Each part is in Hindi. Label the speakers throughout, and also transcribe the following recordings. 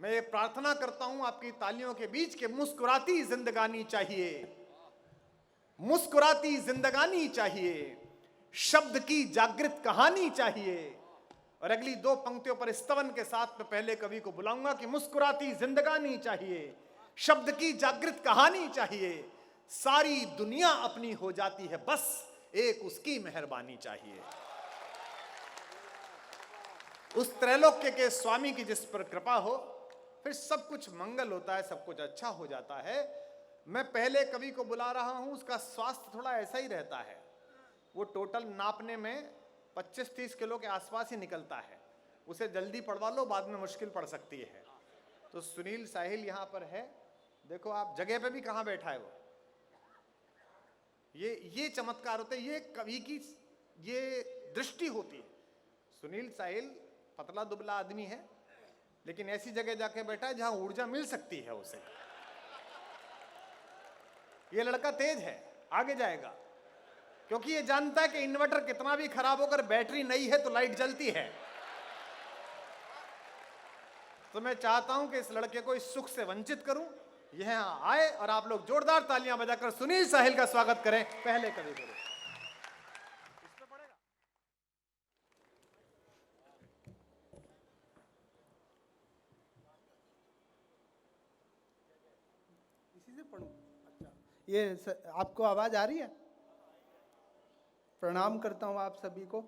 Speaker 1: मैं ये प्रार्थना करता हूं आपकी तालियों के बीच के मुस्कुराती जिंदगानी चाहिए, मुस्कुराती जिंदगानी चाहिए, शब्द की जागृत कहानी चाहिए। और अगली दो पंक्तियों पर स्तवन के साथ में पहले कवि को बुलाऊंगा कि मुस्कुराती जिंदगानी चाहिए, शब्द की जागृत कहानी चाहिए, सारी दुनिया अपनी हो जाती है, बस एक उसकी मेहरबानी चाहिए। उस त्रैलोक्य के स्वामी की जिस पर कृपा हो, फिर सब कुछ मंगल होता है, सब कुछ अच्छा हो जाता है। मैं पहले कवि को बुला रहा हूं, उसका स्वास्थ्य थोड़ा ऐसा ही रहता है, वो टोटल नापने में 25-30 किलो के आसपास ही निकलता है। उसे जल्दी पढ़वा लो, बाद में मुश्किल पड़ सकती है। तो सुनील साहिल यहां पर है, देखो आप जगह पे भी कहां बैठा है वो। ये चमत्कार होते हैं, ये कवि की ये दृष्टि होती है। सुनील साहिल पतला दुबला आदमी है, लेकिन ऐसी जगह जाके बैठा है जहां ऊर्जा मिल सकती है उसे। ये लड़का तेज है, आगे जाएगा, क्योंकि ये जानता है कि इन्वर्टर कितना भी खराब होकर बैटरी नहीं है तो लाइट जलती है। तो मैं चाहता हूं कि इस लड़के को इस सुख से वंचित करूं, यहां आए और आप लोग जोरदार तालियां बजाकर सुनील साहिल का स्वागत करें। पहले कवि बोलो।
Speaker 2: इसी से पढ़ूं? अच्छा, आपको आवाज आ रही है? प्रणाम करता हूं आप सभी को।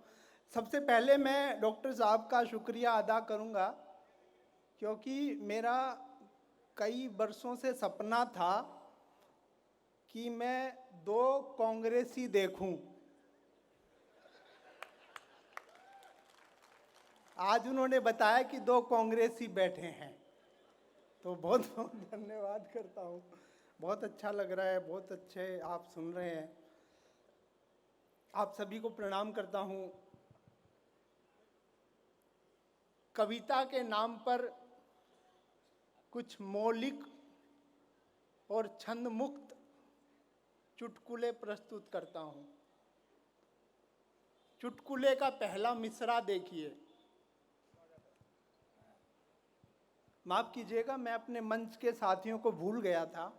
Speaker 2: सबसे पहले मैं डॉक्टर साहब का शुक्रिया अदा करूंगा, क्योंकि मेरा कई वर्षों से सपना था कि मैं 2 कांग्रेसी देखूं। आज उन्होंने बताया कि 2 कांग्रेसी बैठे हैं, तो बहुत बहुत धन्यवाद करता हूं। बहुत अच्छा लग रहा है, बहुत अच्छे आप सुन रहे हैं। आप सभी को प्रणाम करता हूं। कविता के नाम पर कुछ मौलिक और छंद मुक्त चुटकुले प्रस्तुत करता हूं। चुटकुले का पहला मिसरा देखिए। माफ कीजिएगा, मैं अपने मंच के साथियों को भूल गया था।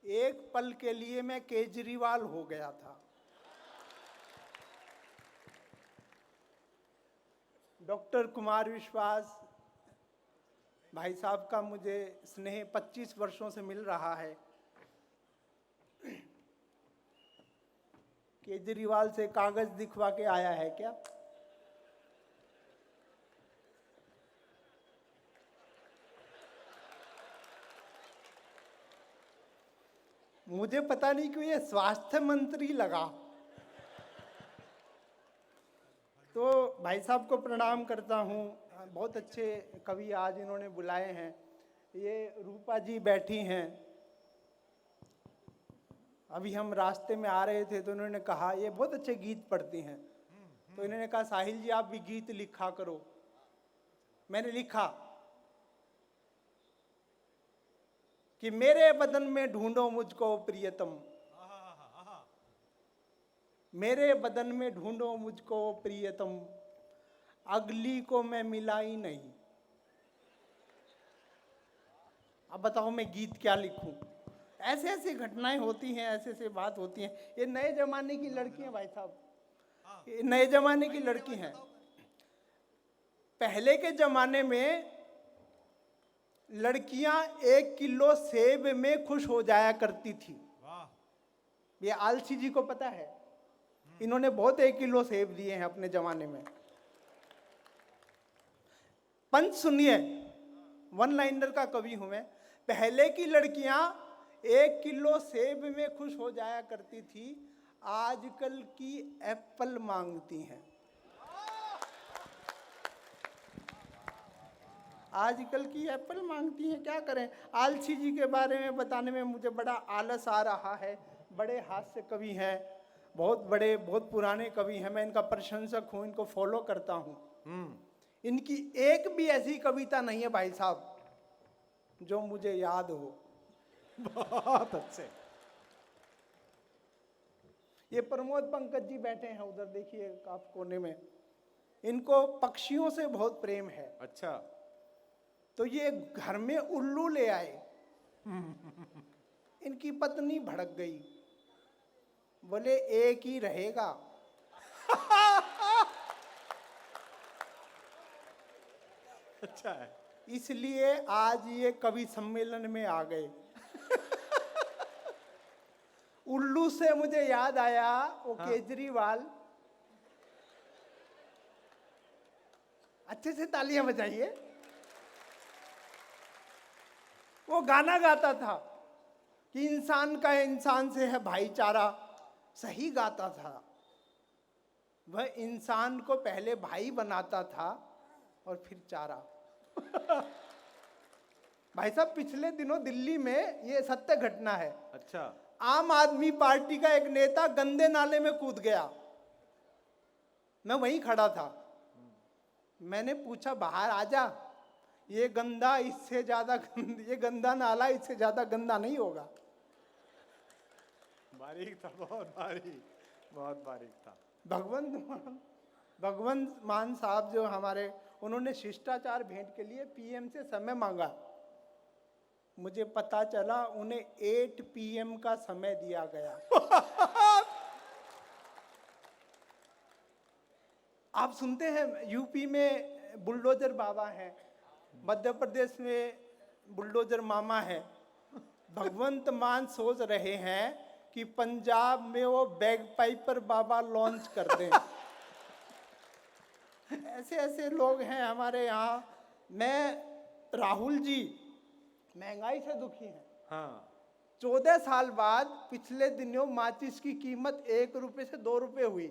Speaker 2: एक पल के लिए मैं केजरीवाल हो गया था। डॉक्टर कुमार विश्वास भाई साहब का मुझे स्नेह 25 वर्षों से मिल रहा है। केजरीवाल से कागज दिखवा के आया है क्या? मुझे पता नहीं क्यों ये स्वास्थ्य मंत्री लगा। तो भाई साहब को प्रणाम करता हूँ। बहुत अच्छे कवि आज इन्होंने बुलाए हैं। ये रूपा जी बैठी हैं। अभी हम रास्ते में आ रहे थे तो इन्होंने कहा ये बहुत अच्छे गीत पढ़ती हैं, तो इन्होंने कहा साहिल जी आप भी गीत लिखा करो। मैंने लिखा कि मेरे बदन में ढूंढो मुझको प्रियतम, मेरे बदन में ढूंढो मुझको प्रियतम, अगली को मैं मिला ही नहीं। अब बताओ मैं गीत क्या लिखूं? ऐसे ऐसी घटनाएं होती हैं, ऐसे ऐसे बात होती हैं। ये नए जमाने की लड़की हैं भाई साहब, ये नए जमाने की लड़की हैं। पहले के जमाने में लड़कियां 1 किलो सेब में खुश हो जाया करती थी। ये आलसी जी को पता है, इन्होंने बहुत 1 किलो सेब दिए हैं अपने जमाने में। पंच सुनिए, वन लाइनर का कवि हूं मैं। पहले की लड़कियां 1 किलो सेब में खुश हो जाया करती थी, आजकल की एप्पल मांगती हैं। आजकल की एप्पल मांगती हैं, क्या करें। आलसी जी के बारे में बताने में मुझे बड़ा आलस आ रहा है। बड़े हास्य कवि हैं, बहुत बड़े, बहुत पुराने कवि हैं। मैं इनका प्रशंसक हूँ, इनको फॉलो करता हूँ। इनकी एक भी ऐसी कविता नहीं है भाई साहब जो मुझे याद हो।
Speaker 1: बहुत अच्छे।
Speaker 2: ये प्रमोद पंकज जी बैठे हैं उधर, देखिए आप कोने में। इनको पक्षियों से बहुत प्रेम है।
Speaker 1: अच्छा।
Speaker 2: तो ये घर में उल्लू ले आए। इनकी पत्नी भड़क गई, बोले एक ही रहेगा।
Speaker 1: अच्छा है।
Speaker 2: इसलिए आज ये कवि सम्मेलन में आ गए। उल्लू से मुझे याद आया वो केजरीवाल। अच्छे से तालियां बजाइए। वो गाना गाता था कि इंसान का इंसान से है भाईचारा। सही गाता था। वह इंसान को पहले भाई बनाता था और फिर चारा। भाई साहब, पिछले दिनों दिल्ली में ये सत्य घटना है।
Speaker 1: अच्छा।
Speaker 2: आम आदमी पार्टी का एक नेता गंदे नाले में कूद गया। मैं वहीं खड़ा था। मैंने पूछा, बाहर आजा, ये गंदा इससे ज्यादा ये गंदा नाला इससे ज्यादा गंदा नहीं होगा।
Speaker 1: बारीक था, बहुत बारीक, बहुत बारीक था।
Speaker 2: भगवंत मान साहब जो हमारे, उन्होंने शिष्टाचार भेंट के लिए पीएम से समय मांगा। मुझे पता चला उन्हें 8 PM का समय दिया गया। आप सुनते हैं यूपी में बुलडोजर बाबा हैं, मध्य प्रदेश में बुलडोजर मामा है। भगवंत मान सोच रहे हैं कि पंजाब में वो बैग पाइपर बाबा लॉन्च कर दें। ऐसे ऐसे लोग हैं हमारे यहाँ। राहुल जी महंगाई से दुखी हैं।
Speaker 1: हाँ।
Speaker 2: 14 साल बाद पिछले दिनों माचिस की कीमत 1 रुपए से 2 रुपए हुई।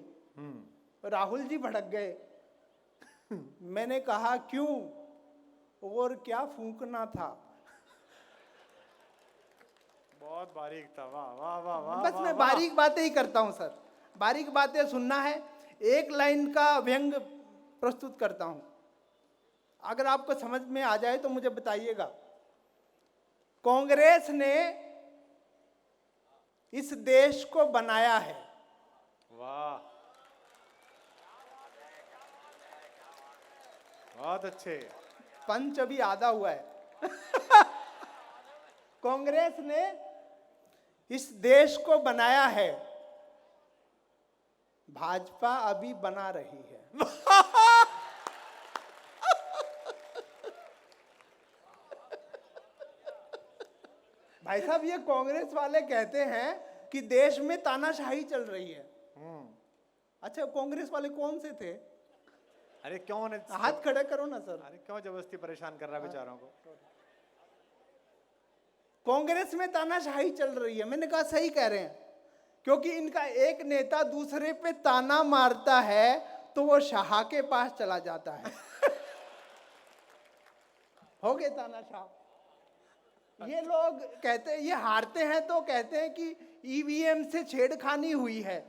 Speaker 2: राहुल जी भड़क गए। मैंने कहा क्यों? और क्या फूंकना था।
Speaker 1: बहुत बारीक था। वाह वाह वाह वाह।
Speaker 2: बस मैं बारीक बातें ही करता हूं सर। बारीक बातें सुनना है। एक लाइन का व्यंग प्रस्तुत करता हूं। अगर आपको समझ में आ जाए तो मुझे बताइएगा। कांग्रेस ने इस देश को बनाया है।
Speaker 1: वाह, बहुत अच्छे।
Speaker 2: पंच अभी आधा हुआ है। कांग्रेस ने इस देश को बनाया है, भाजपा अभी बना रही है। भाई साहब, ये कांग्रेस वाले कहते हैं कि देश में तानाशाही चल रही है। अच्छा, कांग्रेस वाले कौन से थे?
Speaker 1: अरे क्यों ने
Speaker 2: हाथ खड़े करो ना सर।
Speaker 1: अरे क्यों जबरदस्ती परेशान कर रहा है बेचारों को।
Speaker 2: कांग्रेस में तानाशाही चल रही है। मैंने कहा सही कह रहे हैं, क्योंकि इनका एक नेता दूसरे पे ताना मारता है तो वो शाह के पास चला जाता है। हो गए तानाशाह। ये लोग कहते हैं, ये हारते हैं तो कहते हैं कि ईवीएम से छेड़खानी हुई है।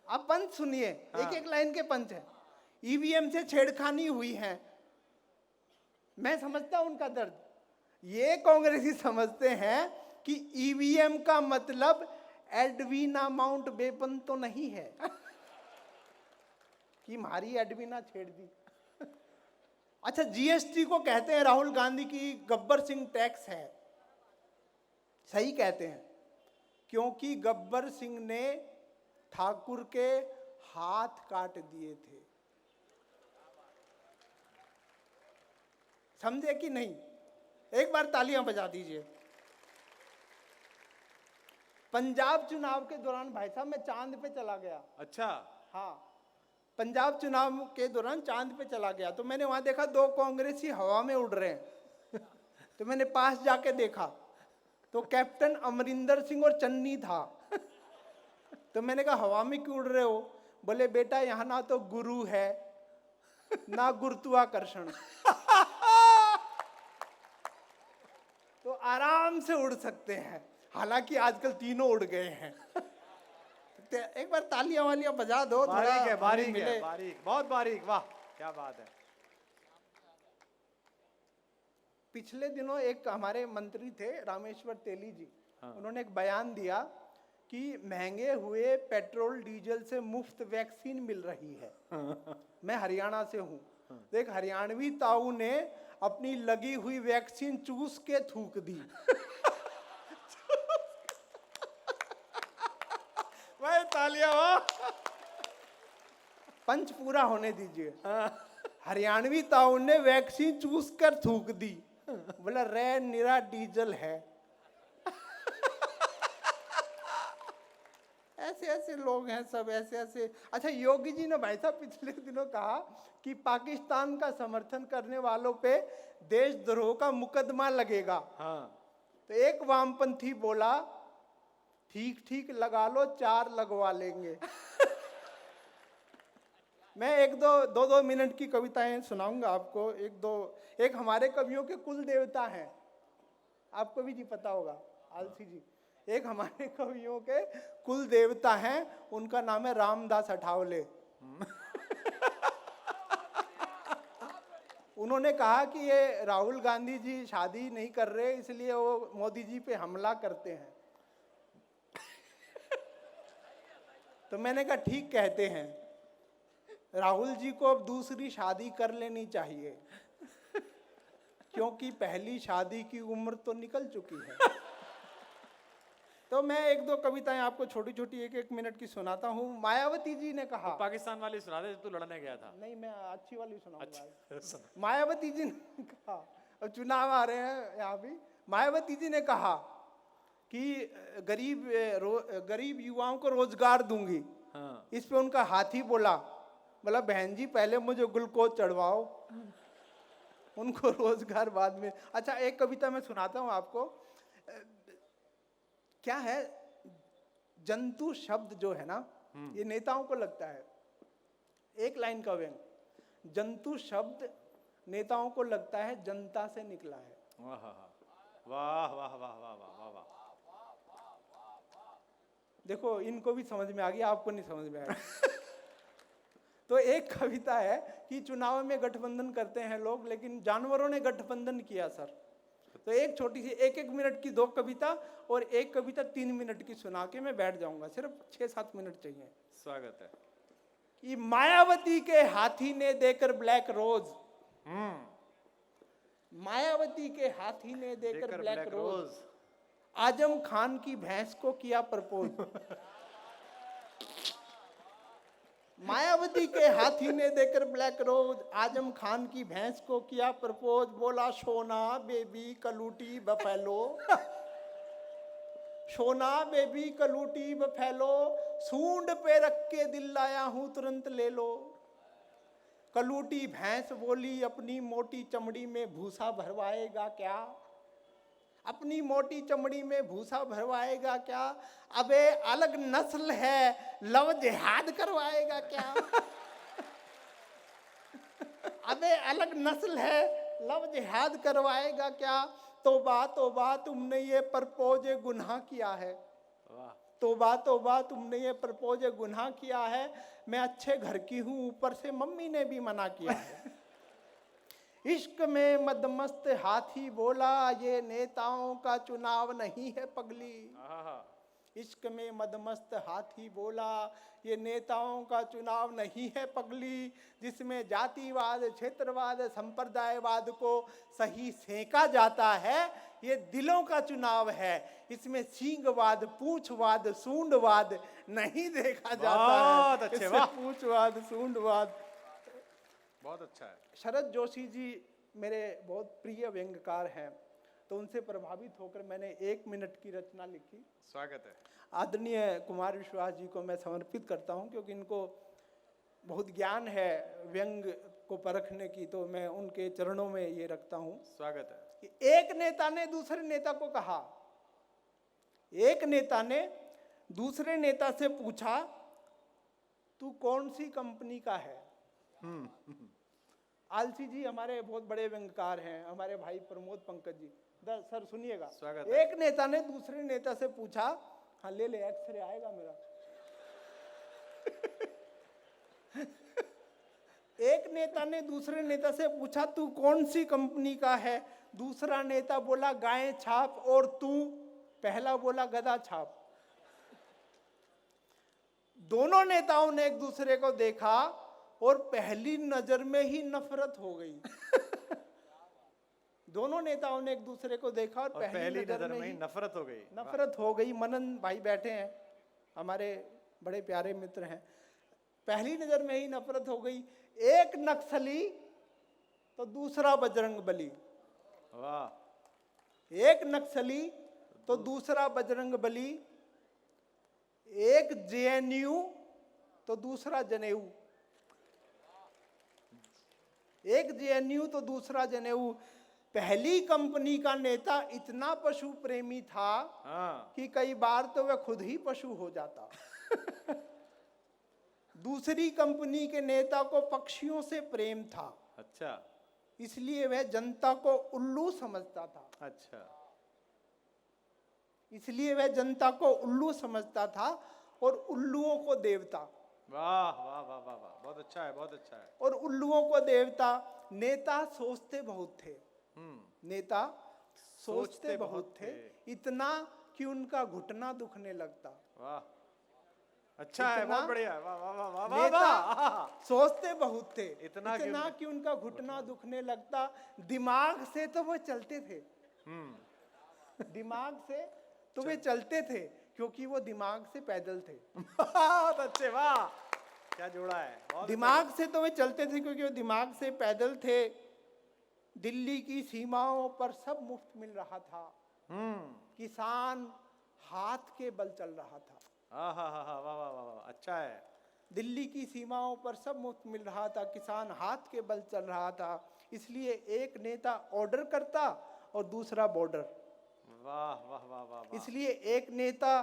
Speaker 2: आप पंच सुनिए।
Speaker 1: हाँ।
Speaker 2: एक एक लाइन के पंच है। ईवीएम से छेड़खानी हुई है। मैं समझता हूं उनका दर्द। ये कांग्रेसी समझते हैं कि ईवीएम का मतलब एडवीना माउंट बेपन तो नहीं है कि हमारी एडवीना छेड़ दी। अच्छा, जीएसटी को कहते हैं राहुल गांधी की गब्बर सिंह टैक्स है। सही कहते हैं, क्योंकि गब्बर सिंह ने ठाकुर के हाथ काट दिए थे। समझे कि नहीं? एक बार तालियां बजा दीजिए। पंजाब चुनाव के दौरान भाई साहब मैं चांद पे चला गया।
Speaker 1: अच्छा।
Speaker 2: हाँ, पंजाब चुनाव के दौरान चांद पे चला गया तो मैंने वहां देखा 2 कांग्रेसी हवा में उड़ रहे हैं। तो मैंने पास जाके देखा तो कैप्टन अमरिंदर सिंह और चन्नी था। तो मैंने कहा हवा में क्यों उड़ रहे हो? बोले बेटा यहाँ ना तो गुरु है ना गुरुत्वाकर्षण, तो आराम से उड़ सकते हैं। हालांकि आजकल तीनों उड़ गए हैं। एक बार तालियां वालियां बजा दो।
Speaker 1: बारीक है, बारीक है, बारीक, बहुत बारीक। वाह, क्या बात है।
Speaker 2: पिछले दिनों एक हमारे मंत्री थे रामेश्वर तेली जी।
Speaker 1: हाँ।
Speaker 2: उन्होंने एक बयान दिया कि महंगे हुए पेट्रोल डीजल से मुफ्त वैक्सीन मिल रही है। मैं हरियाणा से हूँ। तो एक हरियाणवी ताऊ ने अपनी लगी हुई वैक्सीन चूस के थूक दी।
Speaker 1: भाई तालियां हो।
Speaker 2: पंच पूरा होने दीजिए। हरियाणवी ताऊ ने वैक्सीन चूस कर थूक दी, बोला रे निरा डीजल है। ऐसे ऐसे लोग हैं सब, ऐसे ऐसे। अच्छा, योगी जी ने भाई साहब पिछले दिनों कहा कि पाकिस्तान का समर्थन करने वालों पे देशद्रोह का मुकदमा लगेगा।
Speaker 1: हाँ।
Speaker 2: तो एक वामपंथी बोला ठीक ठीक लगा लो, 4 लगवा लेंगे। मैं एक दो मिनट की कविताएं सुनाऊंगा आपको। एक हमारे कवियों के कुल देवता हैं, आपको भी नहीं पता होगा, आलसी जी। एक हमारे कवियों के कुल देवता हैं, उनका नाम है रामदास अठावले। उन्होंने कहा कि ये राहुल गांधी जी शादी नहीं कर रहे, इसलिए वो मोदी जी पे हमला करते हैं। तो मैंने कहा ठीक कहते हैं, राहुल जी को अब दूसरी शादी कर लेनी चाहिए, क्योंकि पहली शादी की उम्र तो निकल चुकी है। तो मैं एक दो कविताएं आपको छोटी छोटी 1-1 मिनट की सुनाता हूँ। मायावती जी ने कहा,
Speaker 3: पाकिस्तान वाली सुना दे, तू लड़ने गया था।
Speaker 2: नहीं मैं अच्छी वाली सुनाऊंगा।
Speaker 3: अच्छा।
Speaker 2: मायावती जी ने कहा, अब चुनाव आ रहे हैं यहाँ भी, मायावती जी ने कहा कि गरीब युवाओं को रोजगार दूंगी।
Speaker 3: हाँ।
Speaker 2: इस पे उनका हाथी बोला बहन जी पहले मुझे ग्लूकोज चढ़वाओ, उनको रोजगार बाद में। अच्छा, एक कविता मैं सुनाता हूँ आपको। क्या है, जंतु शब्द जो है ना, ये नेताओं को लगता है। एक लाइन का व्यंग, जंतु शब्द नेताओं को लगता है जनता से निकला है।
Speaker 3: वाह वाह वाह वाह वाह वाह वाह।
Speaker 2: देखो इनको भी समझ में आ गया, आपको नहीं समझ में आया। तो एक कविता है कि चुनाव में गठबंधन करते हैं लोग, लेकिन जानवरों ने गठबंधन किया सर। तो एक छोटी सी 1-1 मिनट की 2 कविता और एक कविता 3 मिनट की सुना के मैं बैठ जाऊंगा, सिर्फ 6-7 मिनट चाहिए।
Speaker 3: स्वागत है।
Speaker 2: कि मायावती के हाथी ने देकर ब्लैक रोज, मायावती के हाथी ने देकर ब्लैक रोज, आजम खान की भैंस को किया प्रपोज। मायावती के हाथी ने देकर ब्लैक रोज, आजम खान की भैंस को किया प्रपोज। बोला सोना बेबी कलूटी बफेलो, सोना बेबी कलूटी बफेलो, सूंड पे रख के दिल लाया हूं तुरंत ले लो। कलूटी भैंस बोली अपनी मोटी चमड़ी में भूसा भरवाएगा क्या, अपनी मोटी चमड़ी में भूसा भरवाएगा क्या, अबे अलग नस्ल है लव जिहाद करवाएगा क्या। अबे अलग नस्ल है लव जिहाद करवाएगा क्या। तौबा तौबा तुमने ये प्रपोज गुनाह किया है, तौबा तौबा तुमने ये प्रपोज गुनाह किया है। मैं अच्छे घर की हूँ, ऊपर से मम्मी ने भी मना किया है। इश्क में मदमस्त हाथी बोला ये नेताओं का चुनाव नहीं है पगली। इश्क में मदमस्त हाथी बोला ये नेताओं का चुनाव नहीं है पगली, जिसमें जातिवाद क्षेत्रवाद संप्रदायवाद को सही सेका जाता है, ये दिलों का चुनाव है। इसमें सींगवाद पूंछवाद सूंडवाद नहीं देखा जाता
Speaker 1: बहुत
Speaker 2: है।
Speaker 1: अच्छे,
Speaker 2: इसमें
Speaker 1: वाह।
Speaker 2: पूंछवाद सूंडवाद।
Speaker 1: बहुत अच्छा है।
Speaker 2: शरद जोशी जी मेरे बहुत प्रिय व्यंग्यकार हैं, तो उनसे प्रभावित होकर मैंने 1 मिनट की रचना लिखी।
Speaker 1: स्वागत है।
Speaker 2: आदरणीय कुमार विश्वास जी को मैं समर्पित करता हूं, क्योंकि इनको बहुत ज्ञान है व्यंग को परखने की, तो मैं उनके चरणों में ये रखता हूं।
Speaker 1: स्वागत है।
Speaker 2: कि एक नेता ने दूसरे नेता को कहा, एक नेता ने दूसरे नेता से पूछा तू कौन सी कंपनी का है। आलसी जी हमारे बहुत बड़े व्यंग्यकार हैं, हमारे भाई प्रमोद पंकज जी। सर सुनिएगा।
Speaker 1: स्वागत है।
Speaker 2: एक नेता ने दूसरे नेता से पूछा, हाँ ले ले एक्सरे आएगा मेरा। एक नेता ने दूसरे नेता से पूछा तू कौन सी कंपनी का है। दूसरा नेता बोला गाय छाप, और तू? पहला बोला गधा छाप। दोनों नेताओं ने एक दूसरे को देखा और पहली नजर में ही नफरत हो गई। दोनों नेताओं ने एक दूसरे को देखा और
Speaker 3: और पहली नजर में ही
Speaker 2: ही
Speaker 3: नफरत हो गई।
Speaker 2: नफरत हो गई। मनन भाई बैठे हैं, हमारे बड़े प्यारे मित्र हैं। पहली नजर में ही नफरत हो गई। एक नक्सली तो दूसरा बजरंग बली,
Speaker 3: वाह।
Speaker 2: एक नक्सली तो दूसरा बजरंग बली, एक जेएनयू तो दूसरा जनेऊ, एक जेएनयू तो दूसरा जनेऊ। पहली कंपनी का नेता इतना पशु प्रेमी था
Speaker 3: हाँ।
Speaker 2: कि कई बार तो वह खुद ही पशु हो जाता। दूसरी कंपनी के नेता को पक्षियों से प्रेम था,
Speaker 3: अच्छा
Speaker 2: इसलिए वह जनता को उल्लू समझता था।
Speaker 3: अच्छा।
Speaker 2: इसलिए वह जनता को उल्लू समझता था और उल्लुओं को देवता।
Speaker 3: वाह वाह वाह वाह वाह, बहुत अच्छा है, बहुत अच्छा है।
Speaker 2: और उल्लुओं को देवता। नेता सोचते बहुत थे, नेता सोचते बहुत थे, इतना कि उनका घुटना दुखने लगता।
Speaker 3: वाह, अच्छा है,
Speaker 2: इतना
Speaker 3: बहुत बढ़िया है। वाह वाह वाह वाह वाह
Speaker 2: नेता
Speaker 3: वाह।
Speaker 2: सोचते बहुत थे,
Speaker 3: इतना
Speaker 2: कि उनका घुटना दुखने लगता। दिमाग से तो वो चलते थे, दिमाग से तो वे चलते थे, क्योंकि वो दिमाग से पैदल थे।
Speaker 3: बहुत अच्छे, वाह क्या जोड़ा है। बहुत
Speaker 2: दिमाग से तो वे चलते थे क्योंकि वो दिमाग से पैदल थे। दिल्ली की सीमाओं पर सब मुफ्त मिल रहा था, किसान हाथ के बल चल रहा था।
Speaker 3: हाँ हाँ हाँ हाँ, वाह वाह वाह वाह, अच्छा है।
Speaker 2: दिल्ली की सीमाओं पर सब मुफ्त मिल रहा था, किसान हाथ के बल चल रहा था। इसलिए एक नेता ऑर्डर करता और दूसरा बॉर्डर।
Speaker 3: वाह वाह वाह वाह वाह।
Speaker 2: इसलिए एक नेता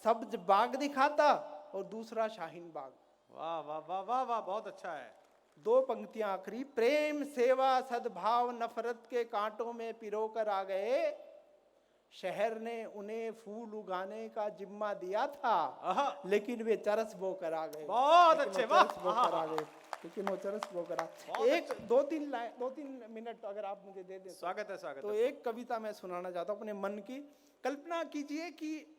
Speaker 2: सब्ज बाग दिखाता और दूसरा शाहीन बाग।
Speaker 3: वाह वाह वाह वाह वाह, बहुत अच्छा है।
Speaker 2: दो पंक्तियां आखिरी। प्रेम सेवा सद्भाव नफरत के कांटों में पिरो कर आ गए, शहर ने उन्हें फूल उगाने का जिम्मा दिया था, लेकिन वे चरस बोकर आ गए।
Speaker 3: बहुत अच्छे, वाह।
Speaker 2: लेकिन वो चरस बोकर आ गए। एक दो तीन मिनट अगर आप मुझे दे दें
Speaker 3: स्वागत है, स्वागत
Speaker 2: तो
Speaker 3: है।
Speaker 2: एक कविता मैं सुनाना चाहता हूँ अपने मन की। कल्पना कीजिए कि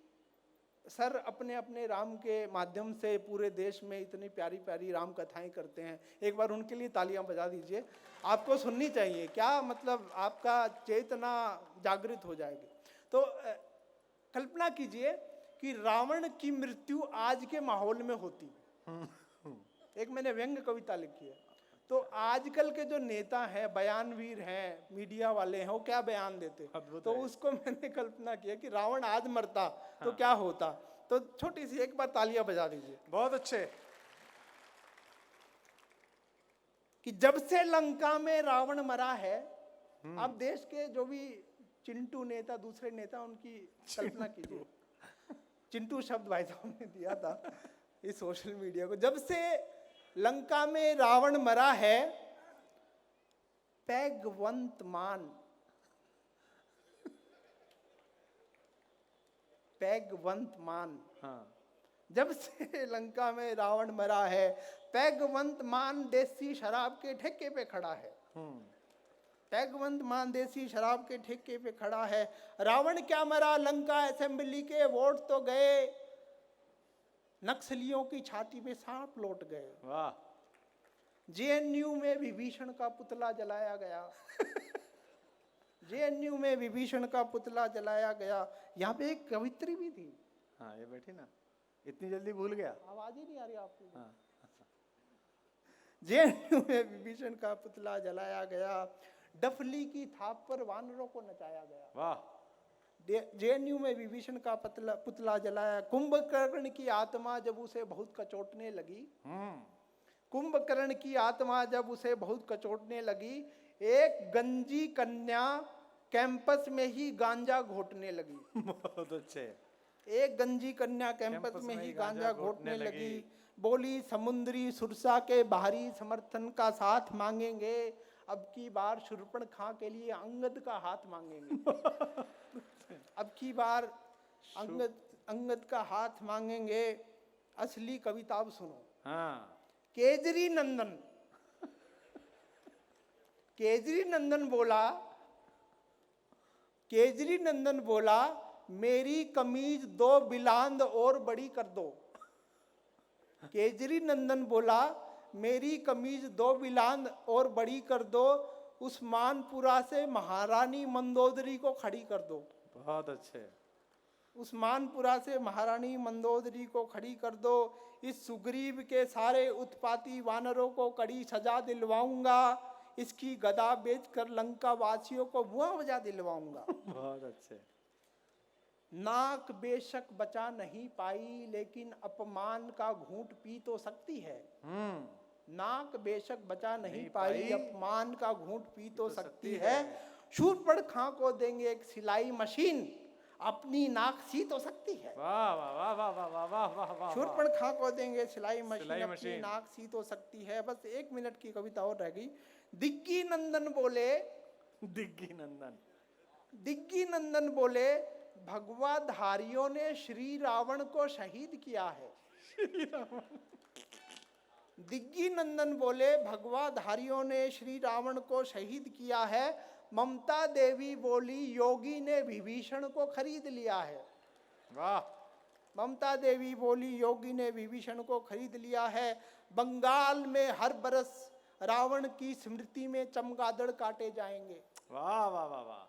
Speaker 2: सर अपने अपने राम के माध्यम से पूरे देश में इतनी प्यारी प्यारी राम कथाएं करते हैं। एक बार उनके लिए तालियां बजा दीजिए, आपको सुननी चाहिए। क्या मतलब आपका चेतना जागृत हो जाएगी। तो कल्पना कीजिए कि रावण की मृत्यु आज के माहौल में होती। एक मैंने व्यंग्य कविता लिखी है। तो आजकल के जो नेता हैं, बयानवीर हैं, मीडिया वाले हैं, वो क्या बयान देते, तो उसको मैंने कल्पना किया कि रावण आज मरता तो क्या होता। तो छोटी सी एक बार तालियां बजा दीजिए।
Speaker 3: बहुत अच्छे।
Speaker 2: कि जब से लंका में रावण मरा है, अब देश के जो भी चिंटू नेता, दूसरे नेता, उनकी कल्पना कीजिए। चिंटू शब्द भाई साहब ने दिया था इस सोशल मीडिया को। जब से लंका में रावण मरा है, पैगवंत मान, पैगवंत मान।
Speaker 3: हाँ।
Speaker 2: जब से लंका में रावण मरा है, पैगवंत मान देसी शराब के ठेके पे खड़ा है। पैगवंत मान देसी शराब के ठेके पे खड़ा है। रावण क्या मरा, लंका असेंबली के वोट तो गए, नक्सलियों की छाती पे सांप लौट गए।
Speaker 3: वाह।
Speaker 2: जेएनयू में विभीषण का पुतला जलाया गया। जेएनयू में विभीषण का पुतला जलाया गया। यहाँ पे एक कवित्री भी थी।
Speaker 3: हाँ, ये बैठी ना, इतनी जल्दी भूल गया।
Speaker 2: आवाज ही नहीं आ रही आपको।
Speaker 3: हाँ।
Speaker 2: जेएनयू में विभीषण का पुतला जलाया गया। डफली की थाप पर वानरों को नचाया गया।
Speaker 3: वाह।
Speaker 2: जेएनयू में विभीषण का पुतला जलाया। कुंभकर्ण की आत्मा जब उसे बहुत कचोटने लगी, कुंभकर्ण की आत्मा जब उसे बहुत कचोटने लगी, एक गंजी कन्या कैंपस में ही गांजा घोटने लगी।
Speaker 3: बहुत अच्छे।
Speaker 2: एक गंजी कन्या कैंपस में ही गांजा घोटने लगी। बोली समुद्री सुरसा के बाहरी समर्थन का साथ मांगेंगे, अब की बार शूर्पण खां के लिए अंगद का हाथ मांगेंगे। अब की बार अंगद का हाथ मांगेंगे। असली कविता अब सुनो।
Speaker 3: हाँ।
Speaker 2: केजरी नंदन, केजरी नंदन बोला, केजरी नंदन बोला, मेरी कमीज 2 बिलांद और बड़ी कर दो। केजरी नंदन बोला, मेरी कमीज 2 बिलांद और बड़ी कर दो, उस्मानपुरा से महारानी मंदोदरी को खड़ी कर दो।
Speaker 1: बहुत अच्छे।
Speaker 2: उस्मानपुरा से महारानी मंदोदरी को खड़ी कर दो। इस सुग्रीव के सारे उत्पाती वानरों को कड़ी सजा दिलवाऊंगा। इसकी गदा बेचकर लंका वासियों को बुआ बजा दिलवाऊंगा।
Speaker 1: बहुत अच्छे।
Speaker 2: नाक बेशक बचा नहीं पाई, लेकिन अपमान का घूंट पी तो सकती है। नाक बेशक बचा नहीं पाई, अपमान का घूंट पी तो सकती है। शूर्पणखा को देंगे एक सिलाई मशीन, अपनी नाक सी तो सकती है।
Speaker 1: वाह वाह वाह वाह वाह वाह वाह वाह वाह।
Speaker 2: शूर्पणखा को देंगे सिलाई मशीन,
Speaker 1: सिलाई
Speaker 2: अपनी
Speaker 1: मशीन।
Speaker 2: नाक सी तो सकती है। बस 1 मिनट की कविता और रह गई। दिग्गी नंदन बोले,
Speaker 1: दिग्गी नंदन।
Speaker 2: दिग्गी नंदन बोले, भगवाधारियों ने श्री रावण को शहीद किया है। दिग्गी नंदन बोले, भगवाधारियों ने श्री रावण को शहीद किया है। ममता देवी बोली, योगी ने विभीषण को खरीद लिया है।
Speaker 1: वाह।
Speaker 2: ममता देवी बोली, योगी ने विभीषण को खरीद लिया है। बंगाल में हर बरस रावण की स्मृति में चमगादड़ काटे जाएंगे।
Speaker 1: वाह वाह वाह वाह।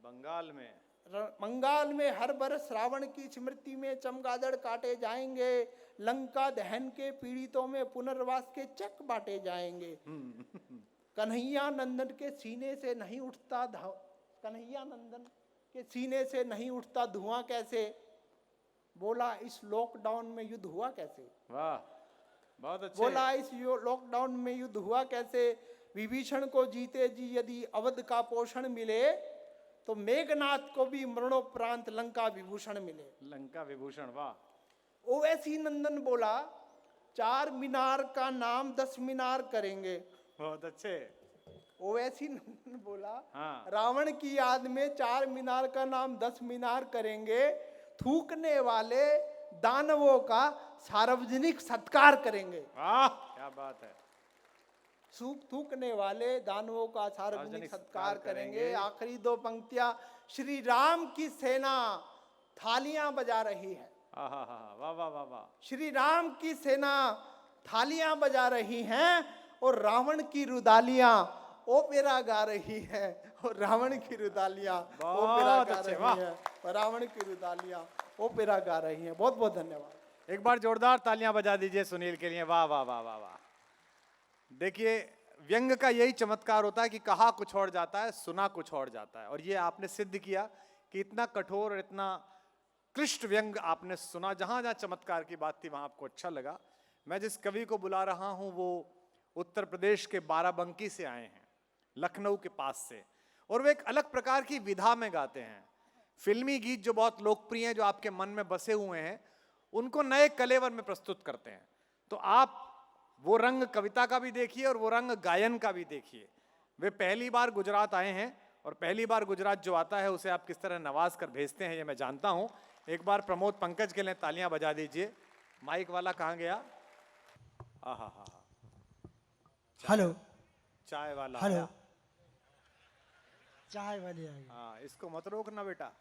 Speaker 1: बंगाल में
Speaker 2: बंगाल में हर बरस रावण की स्मृति में चमगादड़ काटे जाएंगे। लंका दहन के पीड़ितों में पुनर्वास के चेक बांटे जाएंगे। कन्हैया नंदन के सीने से नहीं उठता कन्हैया नंदन के सीने से नहीं उठता धुआं कैसे। बोला इस लॉकडाउन में युद्ध हुआ कैसे।
Speaker 1: वाह बहुत अच्छे।
Speaker 2: बोला इस लॉकडाउन में युद्ध हुआ कैसे। विभीषण को जीते जी यदि अवध का पोषण मिले, तो मेघनाथ को भी मरणोपरांत लंका विभूषण मिले।
Speaker 1: लंका विभूषण। वाह।
Speaker 2: ओवैसी नंदन बोला, 4 मीनार का नाम 10 मीनार करेंगे।
Speaker 1: बहुत अच्छे।
Speaker 2: ओवैसी नंदन बोला,
Speaker 1: हाँ।
Speaker 2: रावण की याद में 4 मीनार का नाम 10 मीनार करेंगे। थूकने वाले दानवों का सार्वजनिक सत्कार करेंगे।
Speaker 1: वाह क्या बात है।
Speaker 2: थूकने वाले दानवों का सार्वजनिक सत्कार करेंगे। आखिरी 2 पंक्तियां। श्री राम की सेना थालियां बजा रही है।
Speaker 1: वाह वाह वाह वाह वाह।
Speaker 2: श्री राम की सेना थालियां बजा रही हैं और रावण की रुदालियां ओपेरा गा रही हैं। और रावण की रुदालियां ओपेरा गा रही हैं। और रावण की रुदालियां ओपेरा गा रही हैं। बहुत बहुत धन्यवाद।
Speaker 1: एक बार जोरदार तालियां बजा दीजिए सुनील के लिए। वाह वाह वाह वाह वाह। देखिए व्यंग का यही चमत्कार होता है कि कहा कुछ और जाता है, सुना कुछ और जाता है। और ये आपने सिद्ध किया कि इतना कठोर और इतना क्लिष्ट व्यंग आपने सुना। जहां जहां चमत्कार की बात थी वहां आपको अच्छा लगा। मैं जिस कवि को बुला रहा हूं वो उत्तर प्रदेश के बाराबंकी से आए हैं, लखनऊ के पास से। और वे एक अलग प्रकार की विधा में गाते हैं। फिल्मी गीत जो बहुत लोकप्रिय हैं, जो आपके मन में बसे हुए हैं, उनको नए कलेवर में प्रस्तुत करते हैं। तो आप वो रंग कविता का भी देखिए और वो रंग गायन का भी देखिए। वे पहली बार गुजरात आए हैं और पहली बार गुजरात जो आता है उसे आप किस तरह नवाज कर भेजते हैं ये मैं जानता हूं। एक बार प्रमोद पंकज के लिए तालियां बजा दीजिए। माइक वाला कहां गया। आहा हा।
Speaker 4: हेलो।
Speaker 1: चाय वाला।
Speaker 4: हेलो। चाय वाले आ गए।
Speaker 1: हाँ इसको मत रोकना बेटा।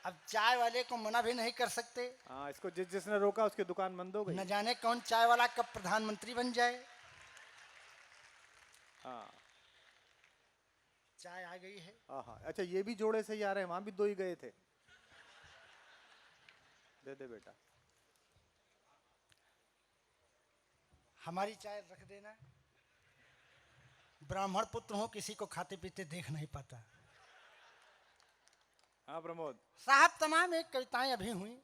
Speaker 4: अब चाय वाले को मना भी नहीं कर सकते।
Speaker 1: हाँ इसको जिसने रोका उसकी दुकान बंद हो गई।
Speaker 4: न जाने कौन चाय वाला कब प्रधानमंत्री बन जाए।
Speaker 1: हाँ
Speaker 4: चाय आ गई है।
Speaker 1: हाँ। अच्छा ये भी जोड़े से ही आ रहे हैं, वहां भी 2 ही गए थे। दे दे बेटा।
Speaker 4: हमारी चाय रख देना। ब्राह्मण पुत्र हूं, किसी को खाते पीते देख नहीं पाता।
Speaker 1: हाँ प्रमोद
Speaker 4: साहब तमाम एक कविताएं अभी हुई।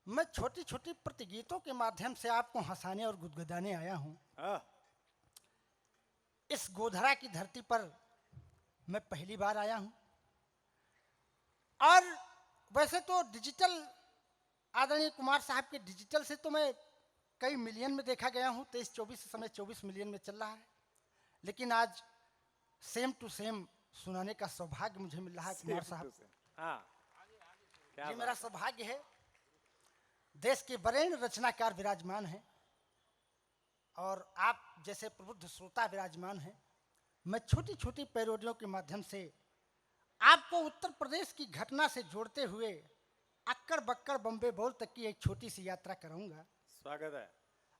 Speaker 4: मैं छोटी छोटी प्रतिगीतों के माध्यम से आपको हंसाने और गुदगुदाने आया हूं। इस गोधरा की धरती पर मैं पहली बार आया हूं। और वैसे तो डिजिटल आदरणीय कुमार साहब के डिजिटल से तो मैं कई मिलियन में देखा गया हूं। 23-24 समय 24 मिलियन में चल रहा है। लेकिन आज सेम टू सेम सुनाने का सौभाग्य मुझे मिल रहा है कुमार साहब।
Speaker 1: क्या
Speaker 4: मेरा सौभाग्य है। देश के वरेण्य रचनाकार विराजमान हैं और आप जैसे प्रबुद्ध श्रोता विराजमान हैं। मैं छोटी छोटी पैरोडियों के माध्यम से आपको उत्तर प्रदेश की घटना से जोड़ते हुए अक्कड़ बक्कड़ बम्बे बोल तक की एक छोटी सी यात्रा कराऊंगा।
Speaker 1: स्वागत है।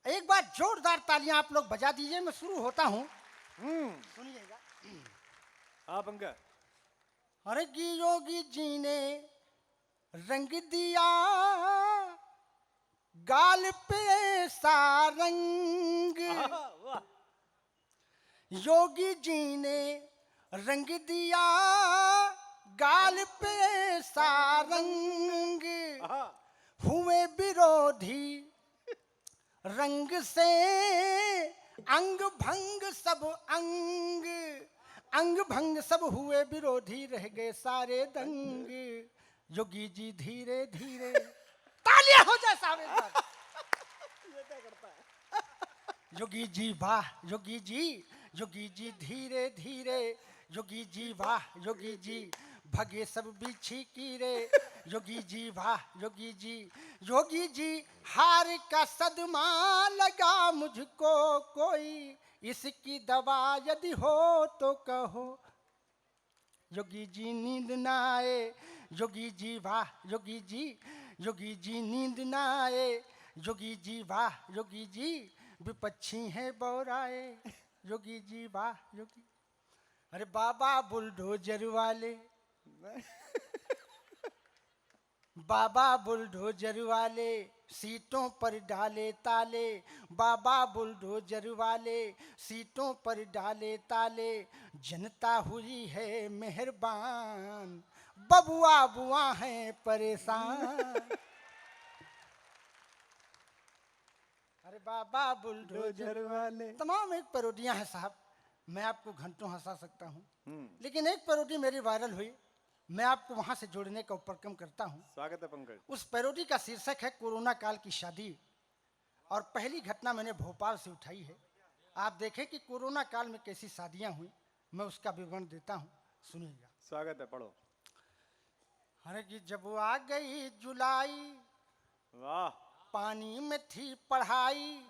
Speaker 4: एक बार जोरदार तालियां आप लोग बजा दीजिए, मैं शुरू होता हूं। सुनिएगा।
Speaker 3: हाँ पंकज।
Speaker 4: अरे की योगी जी ने रंग दिया गाल पे सा रंग,
Speaker 3: वाह।
Speaker 4: योगी जी ने रंग दिया गाल पे सा रंग, हुए विरोधी रंग से अंग भंग सब अंग, अंग भंग सब हुए विरोधी, रह गए सारे दंग। योगी जी धीरे धीरे तालियां हो जाए साहब एक बार। योगी जी वाह, योगी जी धीरे धीरे, योगी जी वाह, योगी जी भगे सब बिच्छी कीरे, योगी जी वाह, योगी जी हार का सदमा लगा मुझको कोई, इसकी दवा यदि हो तो कहो। योगी जी नींद ना आए, योगी जी वाह, योगी जी नींद ना आए, योगी जी वाह, योगी जी विपक्षी हैं बौराए, योगी जी वाह, योगी। अरे बाबा बुलडोजर वाले, बाबा बुलडोजर वाले सीटों पर डाले ताले, बाबा बुलडोजर वाले सीटों पर डाले ताले, जनता हुई है मेहरबान, बबुआ बुआ हैं परेशान। अरे बाबा बुलडोजर
Speaker 3: वाले।
Speaker 4: तमाम एक पैरोडियां हैं साहब, मैं आपको घंटों हंसा सकता हूँ, लेकिन एक पैरोडी मेरी वायरल हुई, मैं आपको वहां से जोड़ने का उपक्रम करता हूँ।
Speaker 3: स्वागत है पंकज।
Speaker 4: उस पैरोडी का शीर्षक है कोरोना काल की शादी, और पहली घटना मैंने भोपाल से उठाई है। आप देखें कि कोरोना काल में कैसी शादियां हुई, मैं उसका विवरण देता हूँ, सुनिएगा।
Speaker 3: स्वागत है, पढ़ो।
Speaker 4: अरे कि जब आ गई जुलाई,
Speaker 3: वाह।
Speaker 4: पानी में थी पढ़ाई,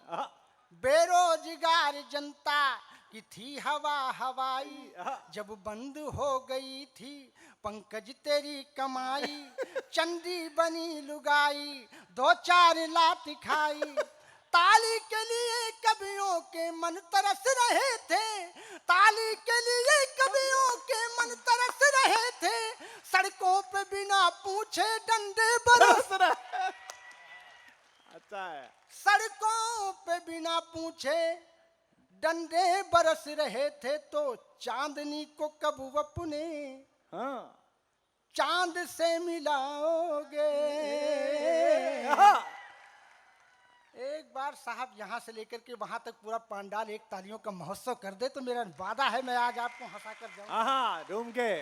Speaker 4: बेरोजगार जनता की थी हवा हवाई, जब बंद हो गई थी पंकज तेरी कमाई, चंदी बनी लुगाई, दो चार लात खाई, ताली के लिए कवियों के मन तरस रहे थे, ताली के लिए कवियों के मन तरस रहे थे, सड़कों पे बिना पूछे डंडे बरस रहे।
Speaker 3: अच्छा है।
Speaker 4: सड़कों पे बिना पूछे डंडे बरस रहे थे, तो चांदनी को कब अपने चांद से मिलाओगे। एक बार साहब यहाँ से लेकर के वहां तक पूरा पंडाल एक तालियों का महोत्सव कर दे, तो मेरा वादा है मैं आज आपको हंसा कर जाऊंगा।
Speaker 3: हाँ, रूम के।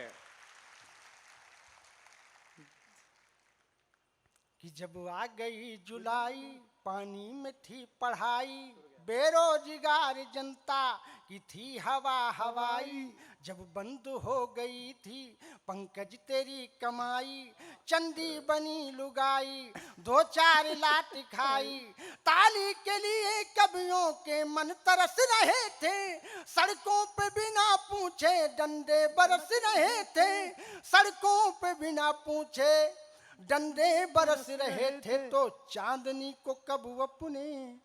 Speaker 4: कि जब आ गई जुलाई, पानी में थी पढ़ाई, बेरोजगार जनता की थी हवा हवाई, जब बंद हो गई थी पंकज तेरी कमाई, चंदी बनी लुगाई, दो चार लात खाई, ताली के लिए कवियों के मन तरस रहे थे, सड़कों पे बिना पूछे डंडे बरस रहे थे, सड़कों पे बिना पूछे डंडे बरस रहे थे, तो चांदनी को कब अपने